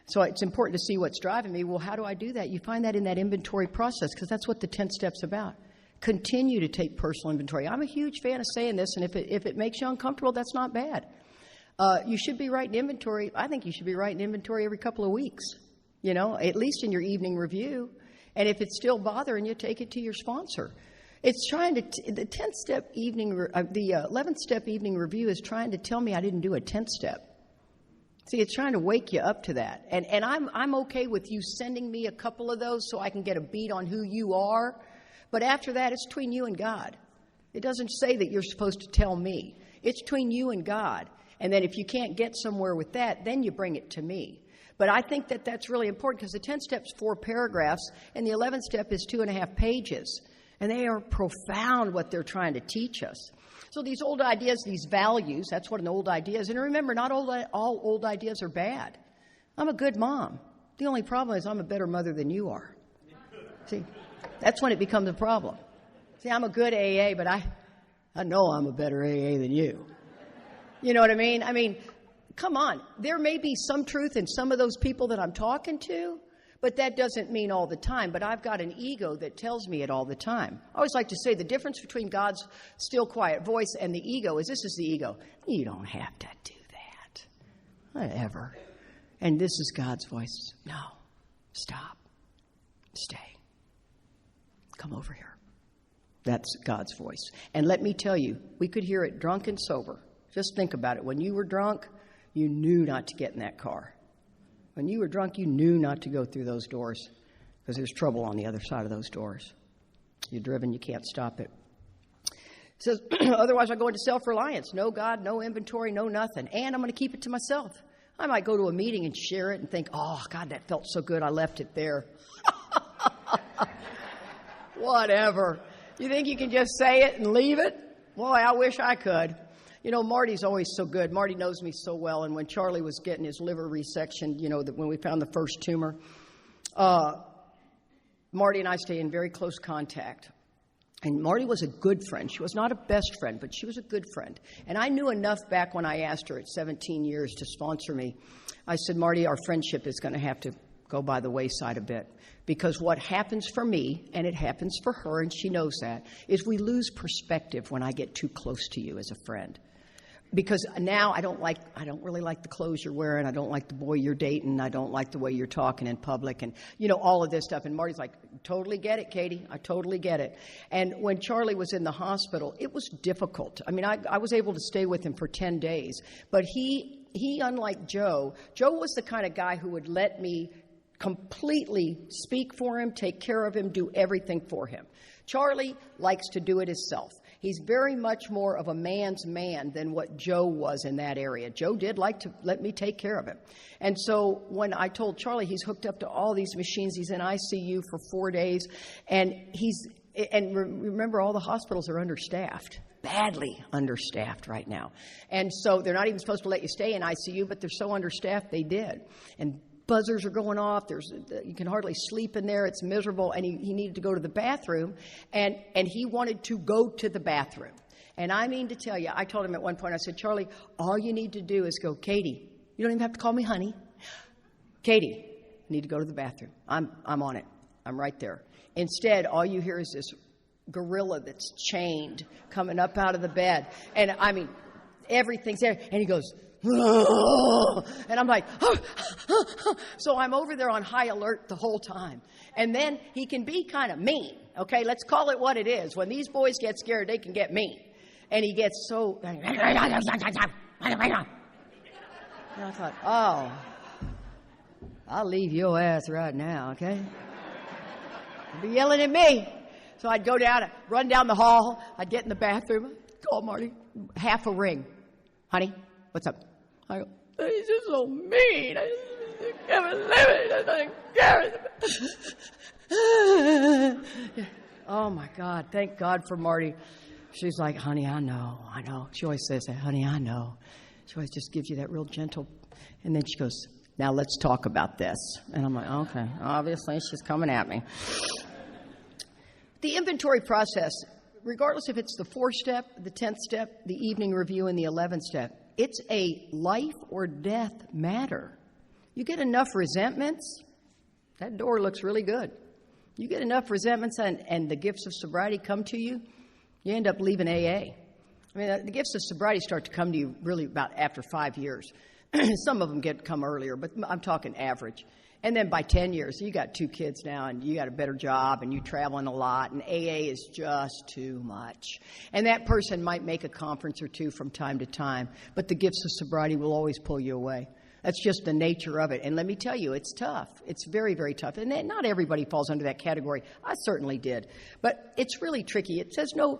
So it's important to see what's driving me. Well, how do I do that? You find that in that inventory process because that's what the 10 steps about. Continue to take personal inventory. I'm a huge fan of saying this, and if it makes you uncomfortable, that's not bad. You should be writing inventory. I think you should be writing inventory every couple of weeks, at least in your evening review. And if it's still bothering you, take it to your sponsor. It's trying to, the 10th-step evening, the 11th-step evening review is trying to tell me I didn't do a 10th step. See, it's trying to wake you up to that. And I'm okay with you sending me a couple of those so I can get a beat on who you are. But after that, it's between you and God. It doesn't say that you're supposed to tell me. It's between you and God. And then if you can't get somewhere with that, then you bring it to me. But I think that that's really important because the 10 steps 4 paragraphs and the 11th step is 2.5 pages. And they are profound what they're trying to teach us. So these old ideas, these values, that's what an old idea is. And remember, not all old ideas are bad. I'm a good mom. The only problem is I'm a better mother than you are. See, that's when it becomes a problem. See, I'm a good AA, but I know I'm a better AA than you. You know what I mean? I mean, come on. There may be some truth in some of those people that I'm talking to, but that doesn't mean all the time. But I've got an ego that tells me it all the time. I always like to say the difference between God's still, quiet voice and the ego is this is the ego. You don't have to do that. Whatever. And this is God's voice. No. Stop. Stay. Come over here. That's God's voice. And let me tell you, we could hear it drunk and sober. Just think about it. When you were drunk, you knew not to get in that car. When you were drunk, you knew not to go through those doors because there's trouble on the other side of those doors. You're driven, you can't stop it. It says, otherwise I go into self-reliance. No God, no inventory, no nothing. And I'm going to keep it to myself. I might go to a meeting and share it and think, oh, God, that felt so good. I left it there. Whatever. You think you can just say it and leave it? Boy, I wish I could. Marty's always so good. Marty knows me so well. And when Charlie was getting his liver resection, when we found the first tumor, Marty and I stay in very close contact. And Marty was a good friend. She was not a best friend, but she was a good friend. And I knew enough back when I asked her at 17 years to sponsor me. I said, Marty, our friendship is going to have to go by the wayside a bit. Because what happens for me, and it happens for her, and she knows that, is we lose perspective when I get too close to you as a friend. Because now I don't really like the clothes you're wearing. I don't like the boy you're dating. I don't like the way you're talking in public and, all of this stuff. And Marty's like, totally get it, Katie. I totally get it. And when Charlie was in the hospital, it was difficult. I mean, I was able to stay with him for 10 days. But he, unlike Joe was the kind of guy who would let me completely speak for him, take care of him, do everything for him. Charlie likes to do it himself. He's very much more of a man's man than what Joe was in that area. Joe did like to let me take care of him. And so when I told Charlie he's hooked up to all these machines, he's in ICU for 4 days, and remember, all the hospitals are understaffed. Badly understaffed right now. And so they're not even supposed to let you stay in ICU, but they're so understaffed they did. And buzzers are going off. You can hardly sleep in there. It's miserable. And he needed to go to the bathroom, and he wanted to go to the bathroom. And I mean to tell you, I told him at one point, I said, Charlie, all you need to do is go, Katie, you don't even have to call me honey. Katie, I need to go to the bathroom. I'm on it. I'm right there. Instead, all you hear is this gorilla that's chained coming up out of the bed. And I mean, everything's there. And he goes, oh, and I'm like, oh. So I'm over there on high alert the whole time. And then he can be kind of mean. Okay, let's call it what it is. When these boys get scared, they can get mean. And he gets so, and I thought, oh, I'll leave your ass right now, okay? You'll be yelling at me. So I'd go down, run down the hall. I'd get in the bathroom. Call Marty. Half a ring. Honey, what's up? I go, he's just so mean. I can't believe it. Oh, my God. Thank God for Marty. She's like, honey, I know. She always says that, honey, I know. She always just gives you that real gentle. And then she goes, now let's talk about this. And I'm like, okay. Obviously, she's coming at me. The inventory process, regardless if it's the 4th step, the 10th step, the evening review, and the 11th step, it's a life or death matter. You get enough resentments, that door looks really good. You get enough resentments and the gifts of sobriety come to you, you end up leaving AA. I mean, the gifts of sobriety start to come to you really about after 5 years. Some of them come earlier, but I'm talking average. And then by 10 years, you got 2 kids now, and you got a better job, and you're traveling a lot, and AA is just too much. And that person might make a conference or 2 from time to time, but the gifts of sobriety will always pull you away. That's just the nature of it. And let me tell you, it's tough. It's very, very tough. And not everybody falls under that category. I certainly did. But it's really tricky. It says no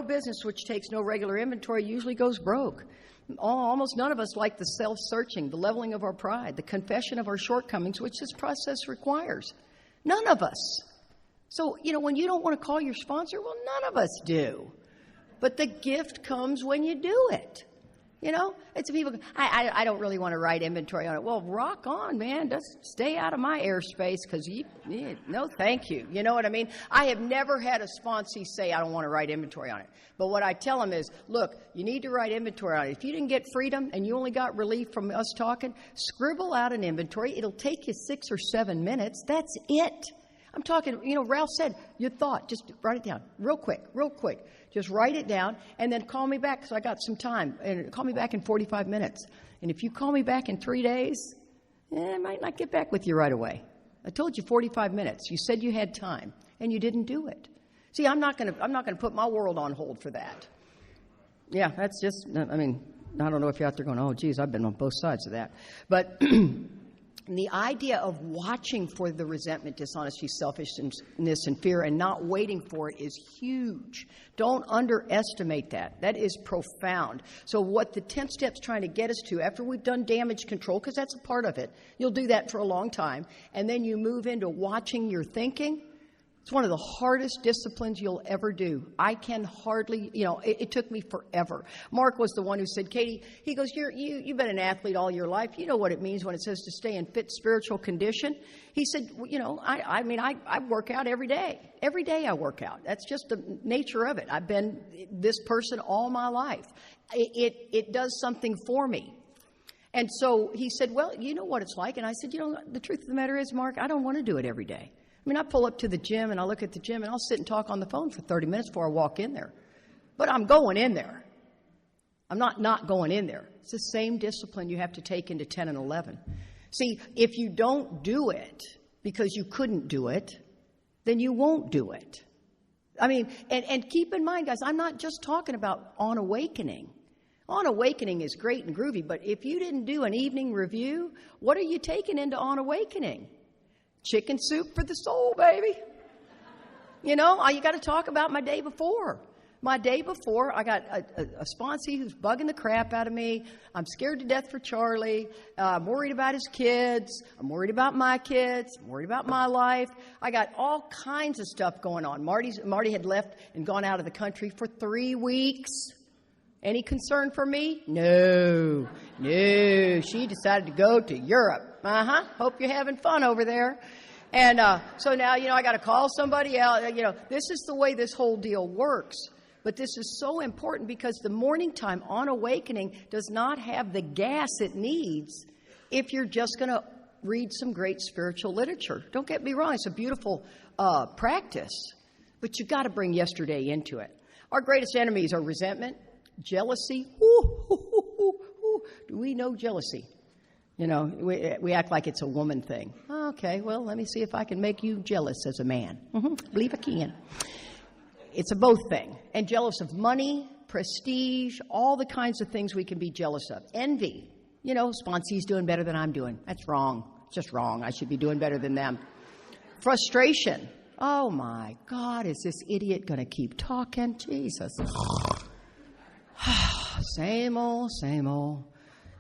business which takes no regular inventory usually goes broke. Almost none of us like the self-searching, the leveling of our pride, the confession of our shortcomings, which this process requires. None of us. So, when you don't want to call your sponsor, well, none of us do. But the gift comes when you do it. It's people, I don't really want to write inventory on it. Well, rock on, man. Just stay out of my airspace because no, thank you. You know what I mean? I have never had a sponsee say I don't want to write inventory on it. But what I tell them is, look, you need to write inventory on it. If you didn't get freedom and you only got relief from us talking, scribble out an inventory. It'll take you 6 or 7 minutes. That's it. I'm talking, Ralph said, your thought, just write it down real quick. Just write it down and then call me back because I got some time. And call me back in 45 minutes. And if you call me back in 3 days, I might not get back with you right away. I told you 45 minutes. You said you had time, and you didn't do it. See, I'm not going to put my world on hold for that. Yeah, that's just, I don't know if you're out there going, oh, geez, I've been on both sides of that. But the idea of watching for the resentment, dishonesty, selfishness, and fear and not waiting for it is huge. Don't underestimate that. That is profound. So what the 10th step's trying to get us to, after we've done damage control, because that's a part of it, you'll do that for a long time, and then you move into watching your thinking. It's one of the hardest disciplines you'll ever do. I can hardly, it took me forever. Mark was the one who said, Katie, he goes, you've been an athlete all your life. You know what it means when it says to stay in fit spiritual condition. He said, I work out every day. Every day I work out. That's just the nature of it. I've been this person all my life. It does something for me. And so he said, well, you know what it's like. And I said, the truth of the matter is, Mark, I don't want to do it every day. I pull up to the gym and I look at the gym and I'll sit and talk on the phone for 30 minutes before I walk in there. But I'm going in there. I'm not going in there. It's the same discipline you have to take into 10 and 11. See, if you don't do it because you couldn't do it, then you won't do it. And keep in mind, guys, I'm not just talking about on awakening. On awakening is great and groovy, but if you didn't do an evening review, what are you taking into on awakening? Chicken soup for the soul, baby. You got to talk about my day before. My day before, I got a sponsee who's bugging the crap out of me. I'm scared to death for Charlie. I'm worried about his kids. I'm worried about my kids. I'm worried about my life. I got all kinds of stuff going on. Marty had left and gone out of the country for 3 weeks. Any concern for me? No. She decided to go to Europe. Hope you're having fun over there. And so now, I got to call somebody else. This is the way this whole deal works. But this is so important because the morning time on awakening does not have the gas it needs if you're just going to read some great spiritual literature. Don't get me wrong. It's a beautiful practice. But you got to bring yesterday into it. Our greatest enemies are resentment, jealousy. Do we know jealousy? We act like it's a woman thing. Okay, well, let me see if I can make you jealous as a man. Believe I can. It's a both thing. And jealous of money, prestige, all the kinds of things we can be jealous of. Envy. Sponsee's doing better than I'm doing. That's wrong. It's just wrong. I should be doing better than them. Frustration. Oh, my God, is this idiot going to keep talking? Jesus. Same old, same old.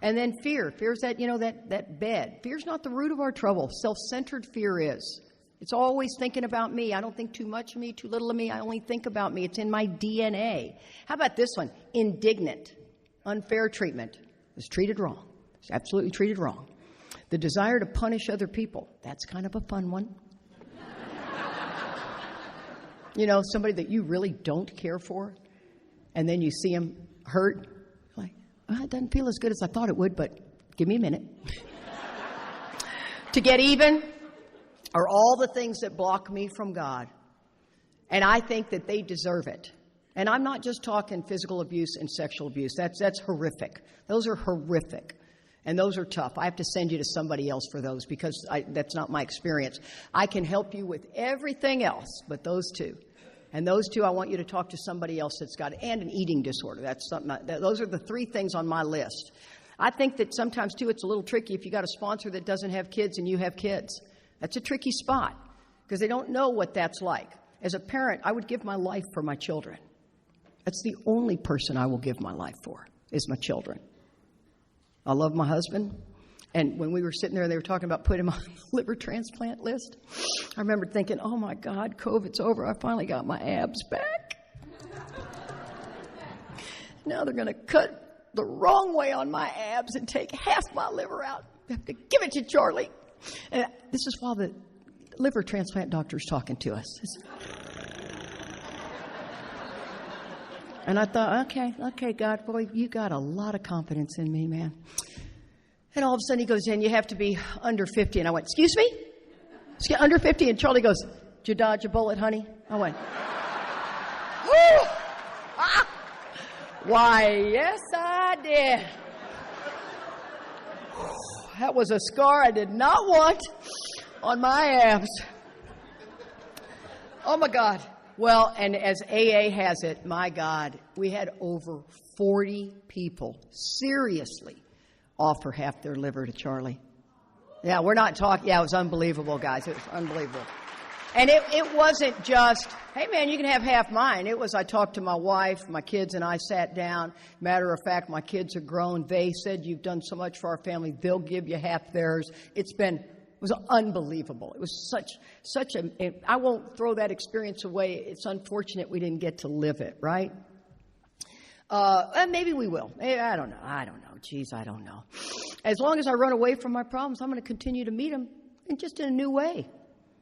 And then fear. Fear is that bed. Fear's not the root of our trouble. Self-centered fear is. It's always thinking about me. I don't think too much of me, too little of me. I only think about me. It's in my DNA. How about this one? Indignant. Unfair treatment. It's treated wrong. It's absolutely treated wrong. The desire to punish other people. That's kind of a fun one. Somebody that you really don't care for, and then you see them hurt. Like, it doesn't feel as good as I thought it would, but give me a minute. To get even are all the things that block me from God. And I think that they deserve it. And I'm not just talking physical abuse and sexual abuse. That's horrific. Those are horrific. And those are tough. I have to send you to somebody else for those because that's not my experience. I can help you with everything else but those two. And those two, I want you to talk to somebody else that's got it. And an eating disorder. That's something. Those are the 3 things on my list. I think that sometimes, too, it's a little tricky if you got a sponsor that doesn't have kids and you have kids. That's a tricky spot because they don't know what that's like. As a parent, I would give my life for my children. That's the only person I will give my life for is my children. I love my husband. And when we were sitting there, they were talking about putting him on the liver transplant list. I remember thinking, oh, my God, COVID's over. I finally got my abs back. Now they're going to cut the wrong way on my abs and take half my liver out. I have to give it to Charlie. And this is while the liver transplant doctor's talking to us. And I thought, okay, God, boy, you got a lot of confidence in me, man. And all of a sudden he goes in, you have to be under 50. And I went, excuse me? Under 50? And Charlie goes, did you dodge a bullet, honey? I went, whoo! Ah! Why, yes, I did. That was a scar I did not want on my abs. Oh, my God. Well, and as AA has it, my God, we had over 40 people seriously offer half their liver to Charlie. Yeah, we're not talking. Yeah, it was unbelievable, guys. It was unbelievable. And it wasn't just, hey, man, you can have half mine. It was I talked to my wife, my kids, and I sat down. Matter of fact, my kids are grown. They said, you've done so much for our family. They'll give you half theirs. It was unbelievable. It was such a, I won't throw that experience away. It's unfortunate we didn't get to live it, right? And maybe we will. I don't know. Geez, I don't know. As long as I run away from my problems, I'm going to continue to meet them in just in a new way.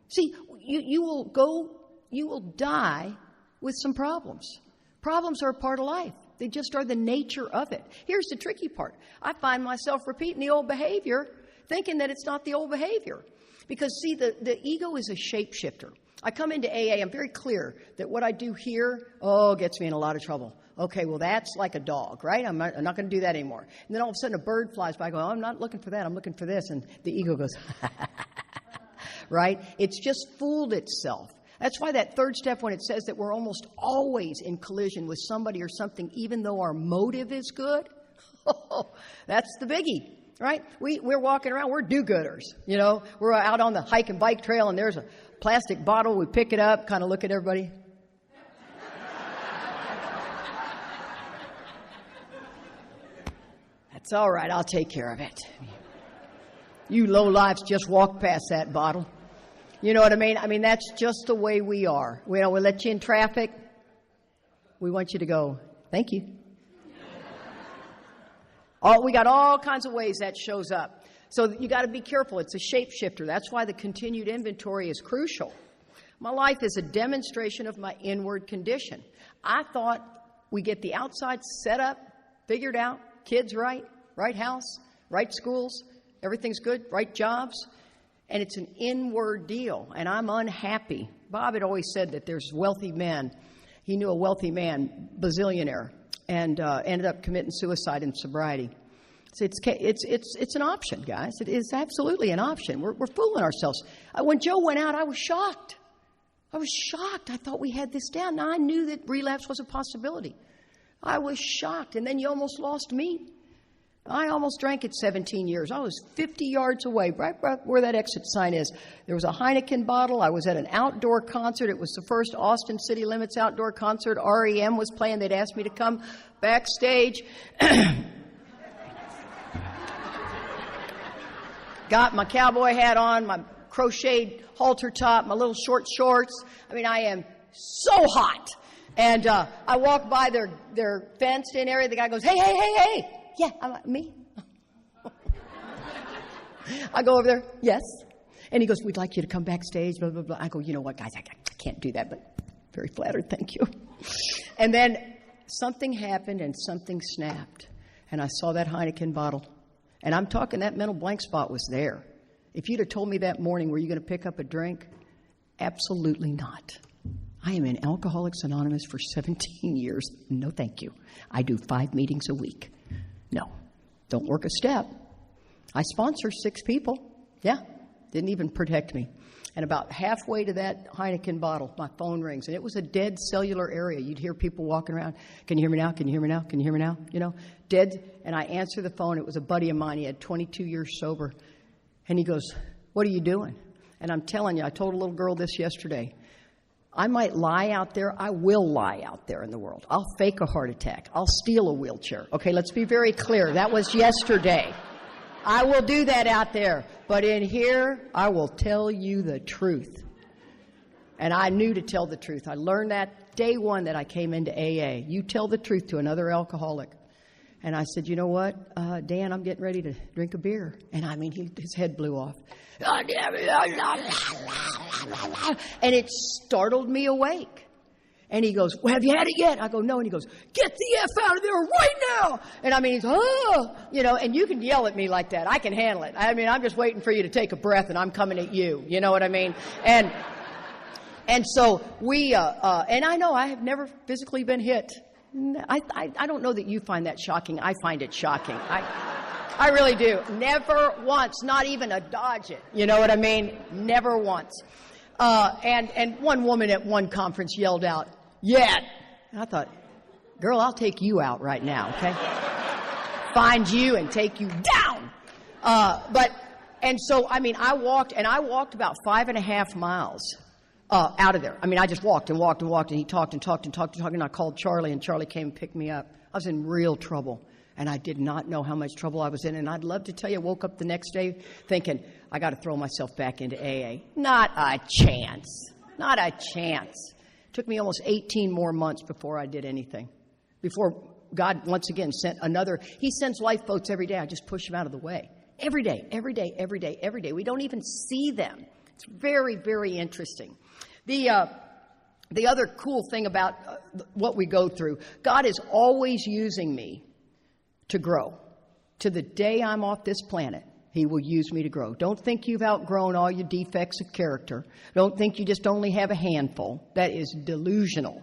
See, you will die with some problems. Problems are a part of life. They just are the nature of it. Here's the tricky part. I find myself repeating the old behavior, thinking that it's not the old behavior. Because, see, the ego is a shapeshifter. I come into AA, I'm very clear that what I do here, gets me in a lot of trouble. Okay, well, that's like a dog, right? I'm not going to do that anymore. And then all of a sudden a bird flies by. I go, I'm not looking for that. I'm looking for this. And the ego goes, right? It's just fooled itself. That's why that third step, when it says that we're almost always in collision with somebody or something, even though our motive is good, that's the biggie, right? We're walking around, we're do-gooders, We're out on the hike and bike trail, and there's a plastic bottle. We pick it up, kind of look at everybody. It's all right. I'll take care of it. You lowlifes just walk past that bottle. You know what I mean? I mean, that's just the way we are. We let you in traffic. We want you to go, thank you. We got all kinds of ways that shows up. So you got to be careful. It's a shapeshifter. That's why the continued inventory is crucial. My life is a demonstration of my inward condition. I thought we get the outside set up, figured out, kids right house, right schools, everything's good, right jobs, and it's an inward deal, and I'm unhappy. Bob had always said that there's wealthy men. He knew a wealthy man, bazillionaire, and ended up committing suicide in sobriety. So it's an option, guys. It is absolutely an option. We're fooling ourselves. When Joe went out, I was shocked. I thought we had this down. Now, I knew that relapse was a possibility. I was shocked. And then you almost lost me. I almost drank at 17 years. I was 50 yards away, right where that exit sign is. There was a Heineken bottle. I was at an outdoor concert. It was the first Austin City Limits outdoor concert. REM was playing. They'd asked me to come backstage. Got my cowboy hat on, my crocheted halter top, my little short shorts. I mean, I am so hot. And I walk by their fenced-in area. The guy goes, hey. Yeah, I'm like, me? I go over there, yes. And he goes, we'd like you to come backstage, blah, blah, blah. I go, you know what, guys, I can't do that, but very flattered, thank you. And then something happened and something snapped. And I saw that Heineken bottle. And I'm talking, that mental blank spot was there. If you'd have told me that morning, were you going to pick up a drink? Absolutely not. I am in Alcoholics Anonymous for 17 years. No, thank you. I do 5 meetings a week. No, don't work a step. I sponsor 6 people. Yeah, didn't even protect me. And about halfway to that Heineken bottle, my phone rings. And it was a dead cellular area. You'd hear people walking around. Can you hear me now? Can you hear me now? Can you hear me now? You know, dead. And I answer the phone. It was a buddy of mine. He had 22 years sober. And he goes, what are you doing? And I'm telling you, I told a little girl this yesterday. I might lie out there. I will lie out there in the world. I'll fake a heart attack. I'll steal a wheelchair. Okay, let's be very clear. That was yesterday. I will do that out there. But in here, I will tell you the truth. And I knew to tell the truth. I learned that day one that I came into AA. You tell the truth to another alcoholic. And I said, you know what, Dan, I'm getting ready to drink a beer. And I mean, his head blew off. And it startled me awake. And he goes, well, have you had it yet? I go, no. And he goes, get the F out of there right now. And I mean, he's, oh, you know, and you can yell at me like that. I can handle it. I mean, I'm just waiting for you to take a breath and I'm coming at you. You know what I mean? And so we, and I know I have never physically been hit. I don't know that you find that shocking. I find it shocking. I really do. Never once, not even a dodge it. You know what I mean? Never once. And one woman at one conference yelled out, "Yet." And I thought, girl, I'll take you out right now, okay? Find you and take you down. And so, I mean, I walked about 5.5 miles. Out of there. I mean, I just walked, and he talked, and I called Charlie, and Charlie came and picked me up. I was in real trouble, and I did not know how much trouble I was in, and I'd love to tell you, I woke up the next day thinking, I got to throw myself back into AA. Not a chance. Not a chance. It took me almost 18 more months before I did anything. Before God, once again, sent another. He sends lifeboats every day. I just push them out of the way. Every day. We don't even see them. It's very, very interesting. The other cool thing about what we go through, God is always using me to grow. To the day I'm off this planet, He will use me to grow. Don't think you've outgrown all your defects of character. Don't think you just only have a handful. That is delusional.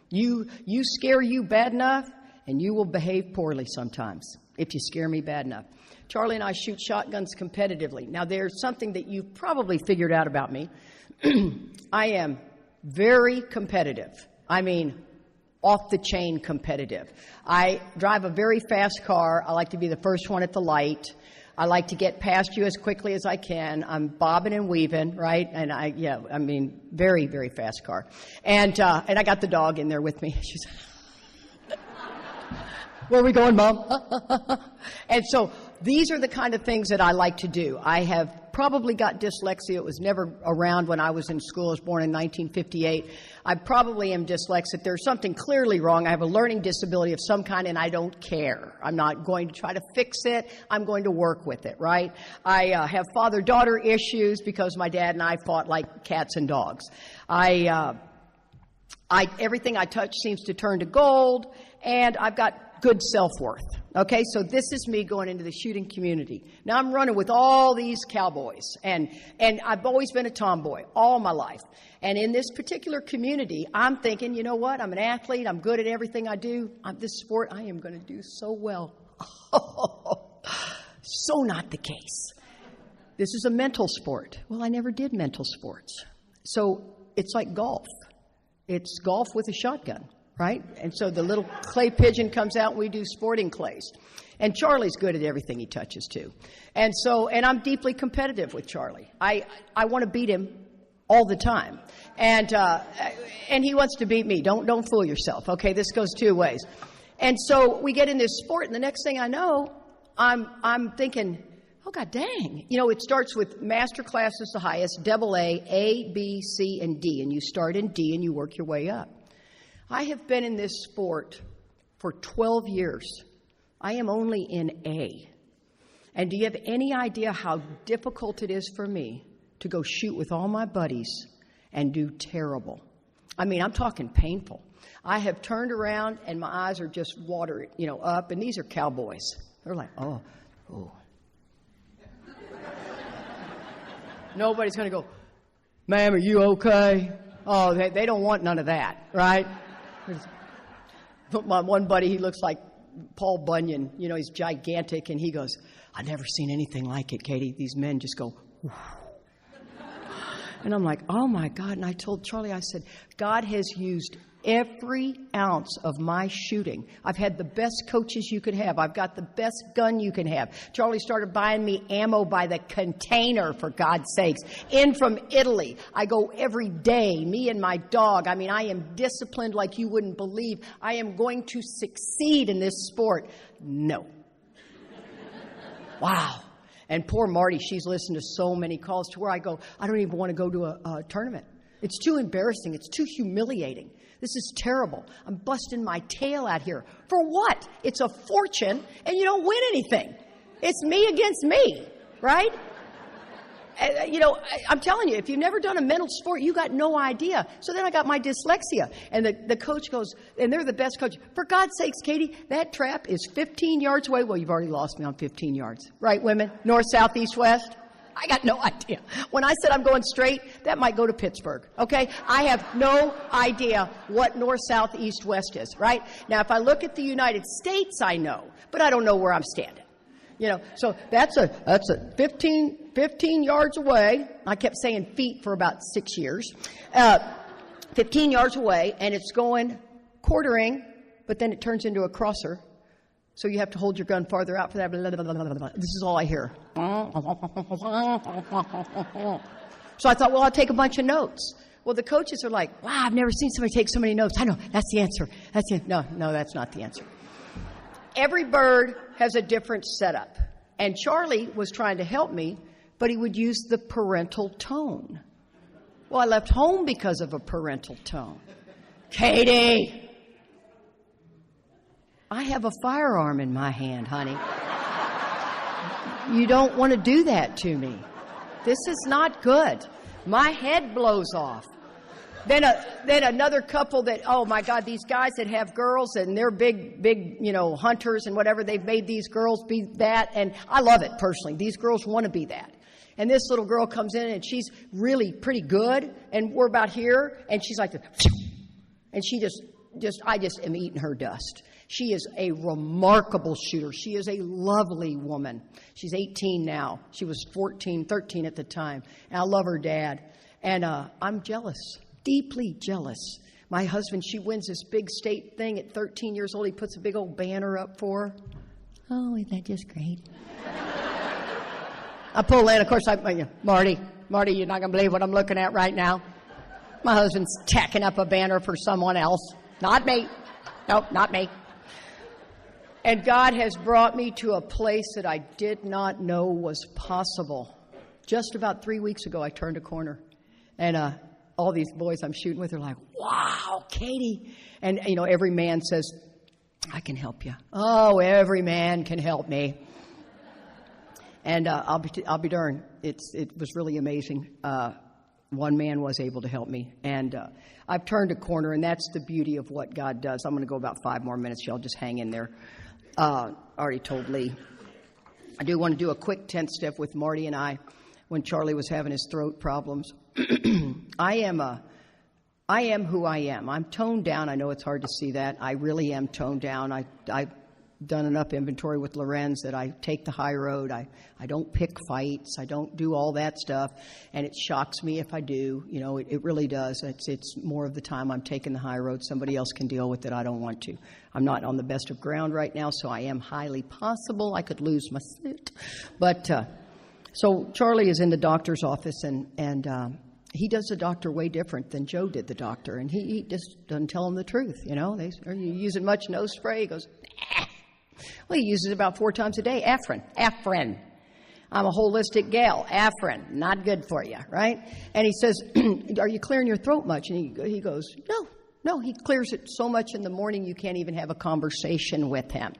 You scare you bad enough, and you will behave poorly sometimes if you scare me bad enough. Charlie and I shoot shotguns competitively. Now, there's something that you've probably figured out about me. I am very competitive. I mean, off-the-chain competitive. I drive a very fast car. I like to be the first one at the light. I like to get past you as quickly as I can. I'm bobbing and weaving, right? And very, very fast car. And I got the dog in there with me. She's Where are we going, Mom? And so these are the kind of things that I like to do. I have probably got dyslexia. It was never around when I was in school. I was born in 1958. I probably am dyslexic. There's something clearly wrong. I have a learning disability of some kind, and I don't care. I'm not going to try to fix it. I'm going to work with it, right? I have father-daughter issues because my dad and I fought like cats and dogs. Everything I touch seems to turn to gold, and I've got good self-worth. Okay, so this is me going into the shooting community. Now I'm running with all these cowboys, and I've always been a tomboy all my life. And in this particular community, I'm thinking, you know what? I'm an athlete. I'm good at everything I do. This sport, I am going to do so well. So not the case. This is a mental sport. Well, I never did mental sports. So it's like golf. It's golf with a shotgun, right? And so the little clay pigeon comes out and we do sporting clays. And Charlie's good at everything he touches too. And I'm deeply competitive with Charlie. I want to beat him all the time. And he wants to beat me. Don't fool yourself. Okay, this goes two ways. And so we get in this sport, and the next thing I know, I'm thinking, oh, God dang. You know, it starts with master class is the highest, double A, B, C, and D. And you start in D and you work your way up. I have been in this sport for 12 years. I am only in A. And do you have any idea how difficult it is for me to go shoot with all my buddies and do terrible? I mean, I'm talking painful. I have turned around and my eyes are just water, up. And these are cowboys. They're like, oh. Nobody's going to go, ma'am, are you okay? Oh, they don't want none of that, right? My one buddy, he looks like Paul Bunyan. He's gigantic, and he goes, I've never seen anything like it, Katie. These men just go, whoosh. And I'm like, oh, my God. And I told Charlie, I said, God has used every ounce of my shooting. I've had the best coaches you could have. I've got the best gun you can have. Charlie started buying me ammo by the container, for God's sakes, in from Italy. I go every day, me and my dog. I mean, I am disciplined like you wouldn't believe. I am going to succeed in this sport. No. Wow. And poor Marty, she's listened to so many calls to where I go, I don't even want to go to a tournament. It's too embarrassing. It's too humiliating. This is terrible. I'm busting my tail out here. For what? It's a fortune, and you don't win anything. It's me against me, right? I'm telling you, if you've never done a mental sport, you got no idea. So then I got my dyslexia, and the coach goes, and they're the best coach. For God's sakes, Katie, that trap is 15 yards away. Well, you've already lost me on 15 yards. Right, women? North, south, east, west? I got no idea. When I said I'm going straight, that might go to Pittsburgh, okay? I have no idea what north, south, east, west is, right? Now, if I look at the United States, I know, but I don't know where I'm standing. So that's a 15 yards away. I kept saying feet for about 6 years. 15 yards away, and it's going quartering, but then it turns into a crosser. So you have to hold your gun farther out for that. Blah, blah, blah, blah, blah. This is all I hear. So I thought, well, I'll take a bunch of notes. Well, the coaches are like, wow, I've never seen somebody take so many notes. I know, that's the answer. No, that's not the answer. Every bird has a different setup. And Charlie was trying to help me, but he would use the parental tone. Well, I left home because of a parental tone. Katie! I have a firearm in my hand, honey. You don't want to do that to me. This is not good. My head blows off. Then another couple that, oh my God, these guys that have girls and they're big, hunters and whatever, they've made these girls be that. And I love it personally. These girls want to be that. And this little girl comes in and she's really pretty good. And we're about here and she's like, and she I just am eating her dust. She is a remarkable shooter. She is a lovely woman. She's 18 now. She was 13 at the time. And I love her dad. And I'm jealous, deeply jealous. My husband, she wins this big state thing at 13 years old. He puts a big old banner up for her. Oh, isn't that just great? I pull in. Of course, Marty, you're not going to believe what I'm looking at right now. My husband's tacking up a banner for someone else. Not me. Nope, not me. And God has brought me to a place that I did not know was possible. Just about 3 weeks ago, I turned a corner. And all these boys I'm shooting with are like, wow, Katie. And, every man says, I can help you. Oh, every man can help me. And I'll be darned. It was really amazing. One man was able to help me. And I've turned a corner, and that's the beauty of what God does. I'm going to go about 5 more minutes. Y'all just hang in there. Already told Lee. I do want to do a quick 10th step with Marty and I when Charlie was having his throat problems. I am who I am. I'm toned down. I know it's hard to see that. I really am toned down. I've done enough inventory with Lorenz that I take the high road. I don't pick fights. I don't do all that stuff. And it shocks me if I do. It really does. It's more of the time I'm taking the high road. Somebody else can deal with it. I don't want to. I'm not on the best of ground right now, so I am highly possible I could lose my sit. But so Charlie is in the doctor's office, and he does the doctor way different than Joe did the doctor. And he just doesn't tell him the truth. Are you using much nose spray? He goes, nah. Well, he uses it about 4 times a day. Afrin. I'm a holistic gal. Afrin. Not good for you, right? And he says, are you clearing your throat much? And he goes, no. He clears it so much in the morning you can't even have a conversation with him.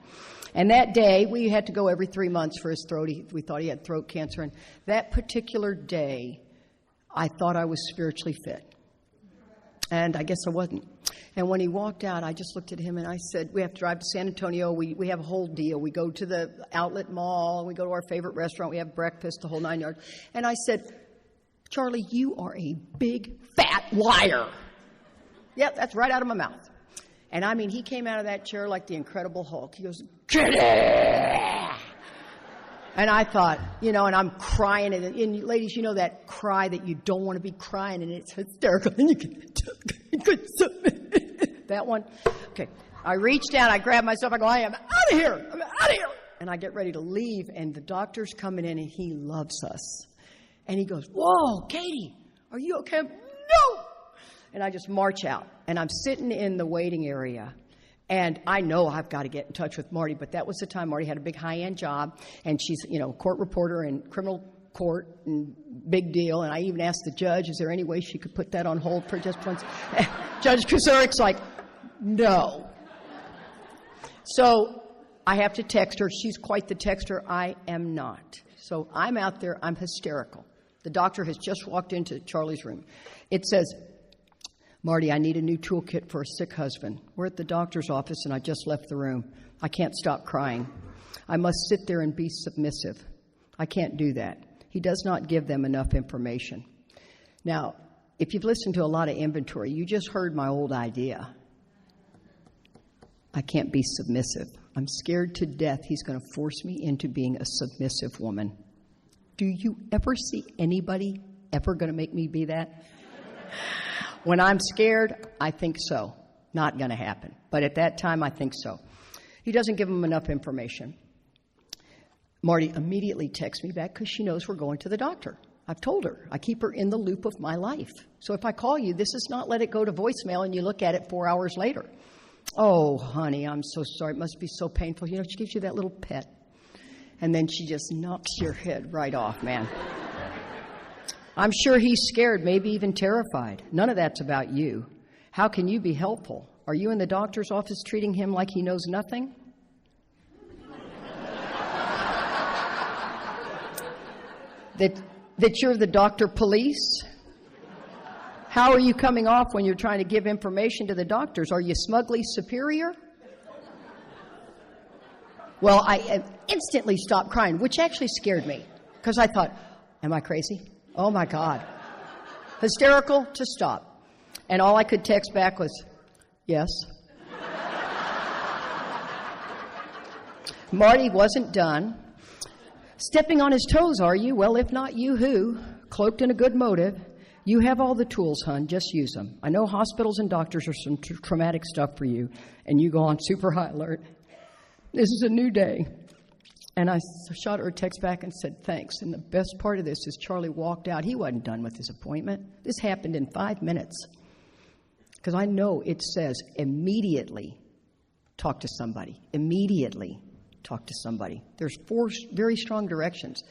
And that day, we had to go every 3 months for his throat. We thought he had throat cancer. And that particular day, I thought I was spiritually fit. And I guess I wasn't. And when he walked out, I just looked at him and I said, we have to drive to San Antonio. We have a whole deal. We go to the outlet mall, and we go to our favorite restaurant. We have breakfast, the whole 9 yards. And I said, Charlie, you are a big, fat liar. Yep, that's right out of my mouth. And I mean, he came out of that chair like the Incredible Hulk. He goes, Kitty! And I thought, and I'm crying. And ladies, that cry that you don't want to be crying, and it's hysterical. And that one. Okay. I reach down, I grab myself, I go, I am out of here. I'm out of here. And I get ready to leave, and the doctor's coming in, and he loves us. And he goes, whoa, Katie, are you okay? No! And I just march out, and I'm sitting in the waiting area. And I know I've got to get in touch with Marty, but that was the time Marty had a big high-end job, and she's, court reporter in criminal court, and big deal. And I even asked the judge, is there any way she could put that on hold for just once? Judge Kuzurik's like, no. So I have to text her. She's quite the texter. I am not. So I'm out there. I'm hysterical. The doctor has just walked into Charlie's room. It says, Marty, I need a new toolkit for a sick husband. We're at the doctor's office, and I just left the room. I can't stop crying. I must sit there and be submissive. I can't do that. He does not give them enough information. Now, if you've listened to a lot of inventory, you just heard my old idea. I can't be submissive. I'm scared to death he's going to force me into being a submissive woman. Do you ever see anybody ever going to make me be that? When I'm scared, I think so. Not going to happen. But at that time, I think so. He doesn't give them enough information. Marty immediately texts me back because she knows we're going to the doctor. I've told her. I keep her in the loop of my life. So if I call you, this is not let it go to voicemail and you look at it 4 hours later. Oh, honey, I'm so sorry. It must be so painful. She gives you that little pet. And then she just knocks your head right off, man. I'm sure he's scared, maybe even terrified. None of that's about you. How can you be helpful? Are you in the doctor's office treating him like he knows nothing? That you're the doctor police? How are you coming off when you're trying to give information to the doctors? Are you smugly superior? Well, I instantly stopped crying, which actually scared me, because I thought, am I crazy? Oh, my God. Hysterical to stop. And all I could text back was, yes. Marty wasn't done. Stepping on his toes, are you? Well, if not you, who? Cloaked in a good motive. You have all the tools, hon. Just use them. I know hospitals and doctors are some traumatic stuff for you, and you go on super high alert. This is a new day. And I shot her a text back and said, thanks. And the best part of this is Charlie walked out. He wasn't done with his appointment. This happened in 5 minutes. Because I know it says immediately talk to somebody. Immediately talk to somebody. There's 4 very strong directions,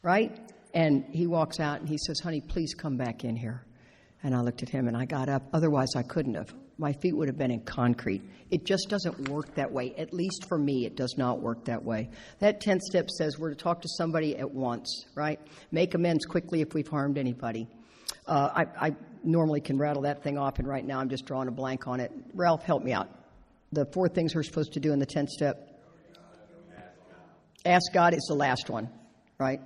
right? And he walks out and he says, honey, please come back in here. And I looked at him and I got up. Otherwise, I couldn't have. My feet would have been in concrete. It just doesn't work that way. At least for me, it does not work that way. That 10th step says we're to talk to somebody at once, right? Make amends quickly if we've harmed anybody. I normally can rattle that thing off, and right now I'm just drawing a blank on it. Ralph, help me out. The 4 things we're supposed to do in the 10th step. Ask God is the last one, right?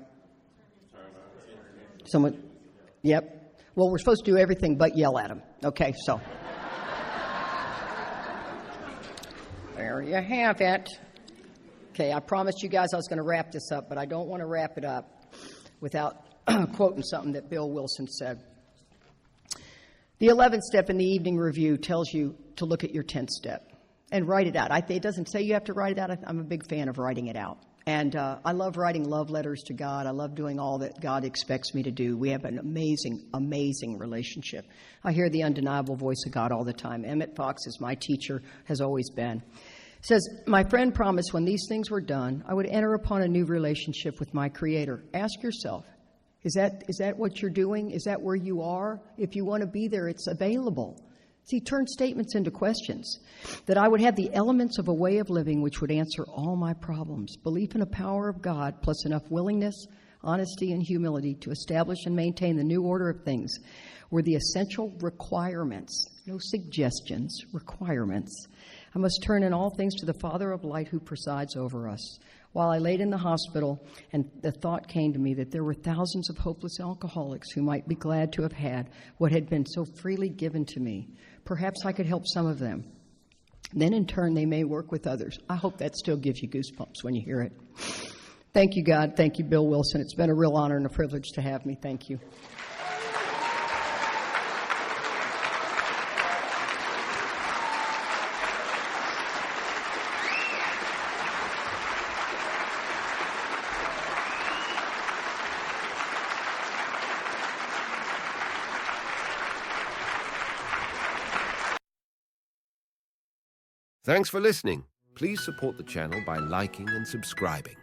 Someone, yep. Well, we're supposed to do everything but yell at him. Okay, so. There you have it. Okay, I promised you guys I was going to wrap this up, but I don't want to wrap it up without quoting something that Bill Wilson said. The 11th step in the evening review tells you to look at your 10th step and write it out. It doesn't say you have to write it out. I'm a big fan of writing it out. And I love writing love letters to God. I love doing all that God expects me to do. We have an amazing, amazing relationship. I hear the undeniable voice of God all the time. Emmett Fox is my teacher, has always been. It says, my friend promised when these things were done, I would enter upon a new relationship with my Creator. Ask yourself, is that what you're doing? Is that where you are? If you want to be there, it's available. See, turn statements into questions. That I would have the elements of a way of living which would answer all my problems. Belief in the power of God, plus enough willingness, honesty, and humility to establish and maintain the new order of things were the essential requirements. No suggestions, requirements. I must turn in all things to the Father of light who presides over us. While I laid in the hospital, and the thought came to me that there were thousands of hopeless alcoholics who might be glad to have had what had been so freely given to me. Perhaps I could help some of them. Then in turn, they may work with others. I hope that still gives you goosebumps when you hear it. Thank you, God. Thank you, Bill Wilson. It's been a real honor and a privilege to have me. Thank you. Thanks for listening. Please support the channel by liking and subscribing.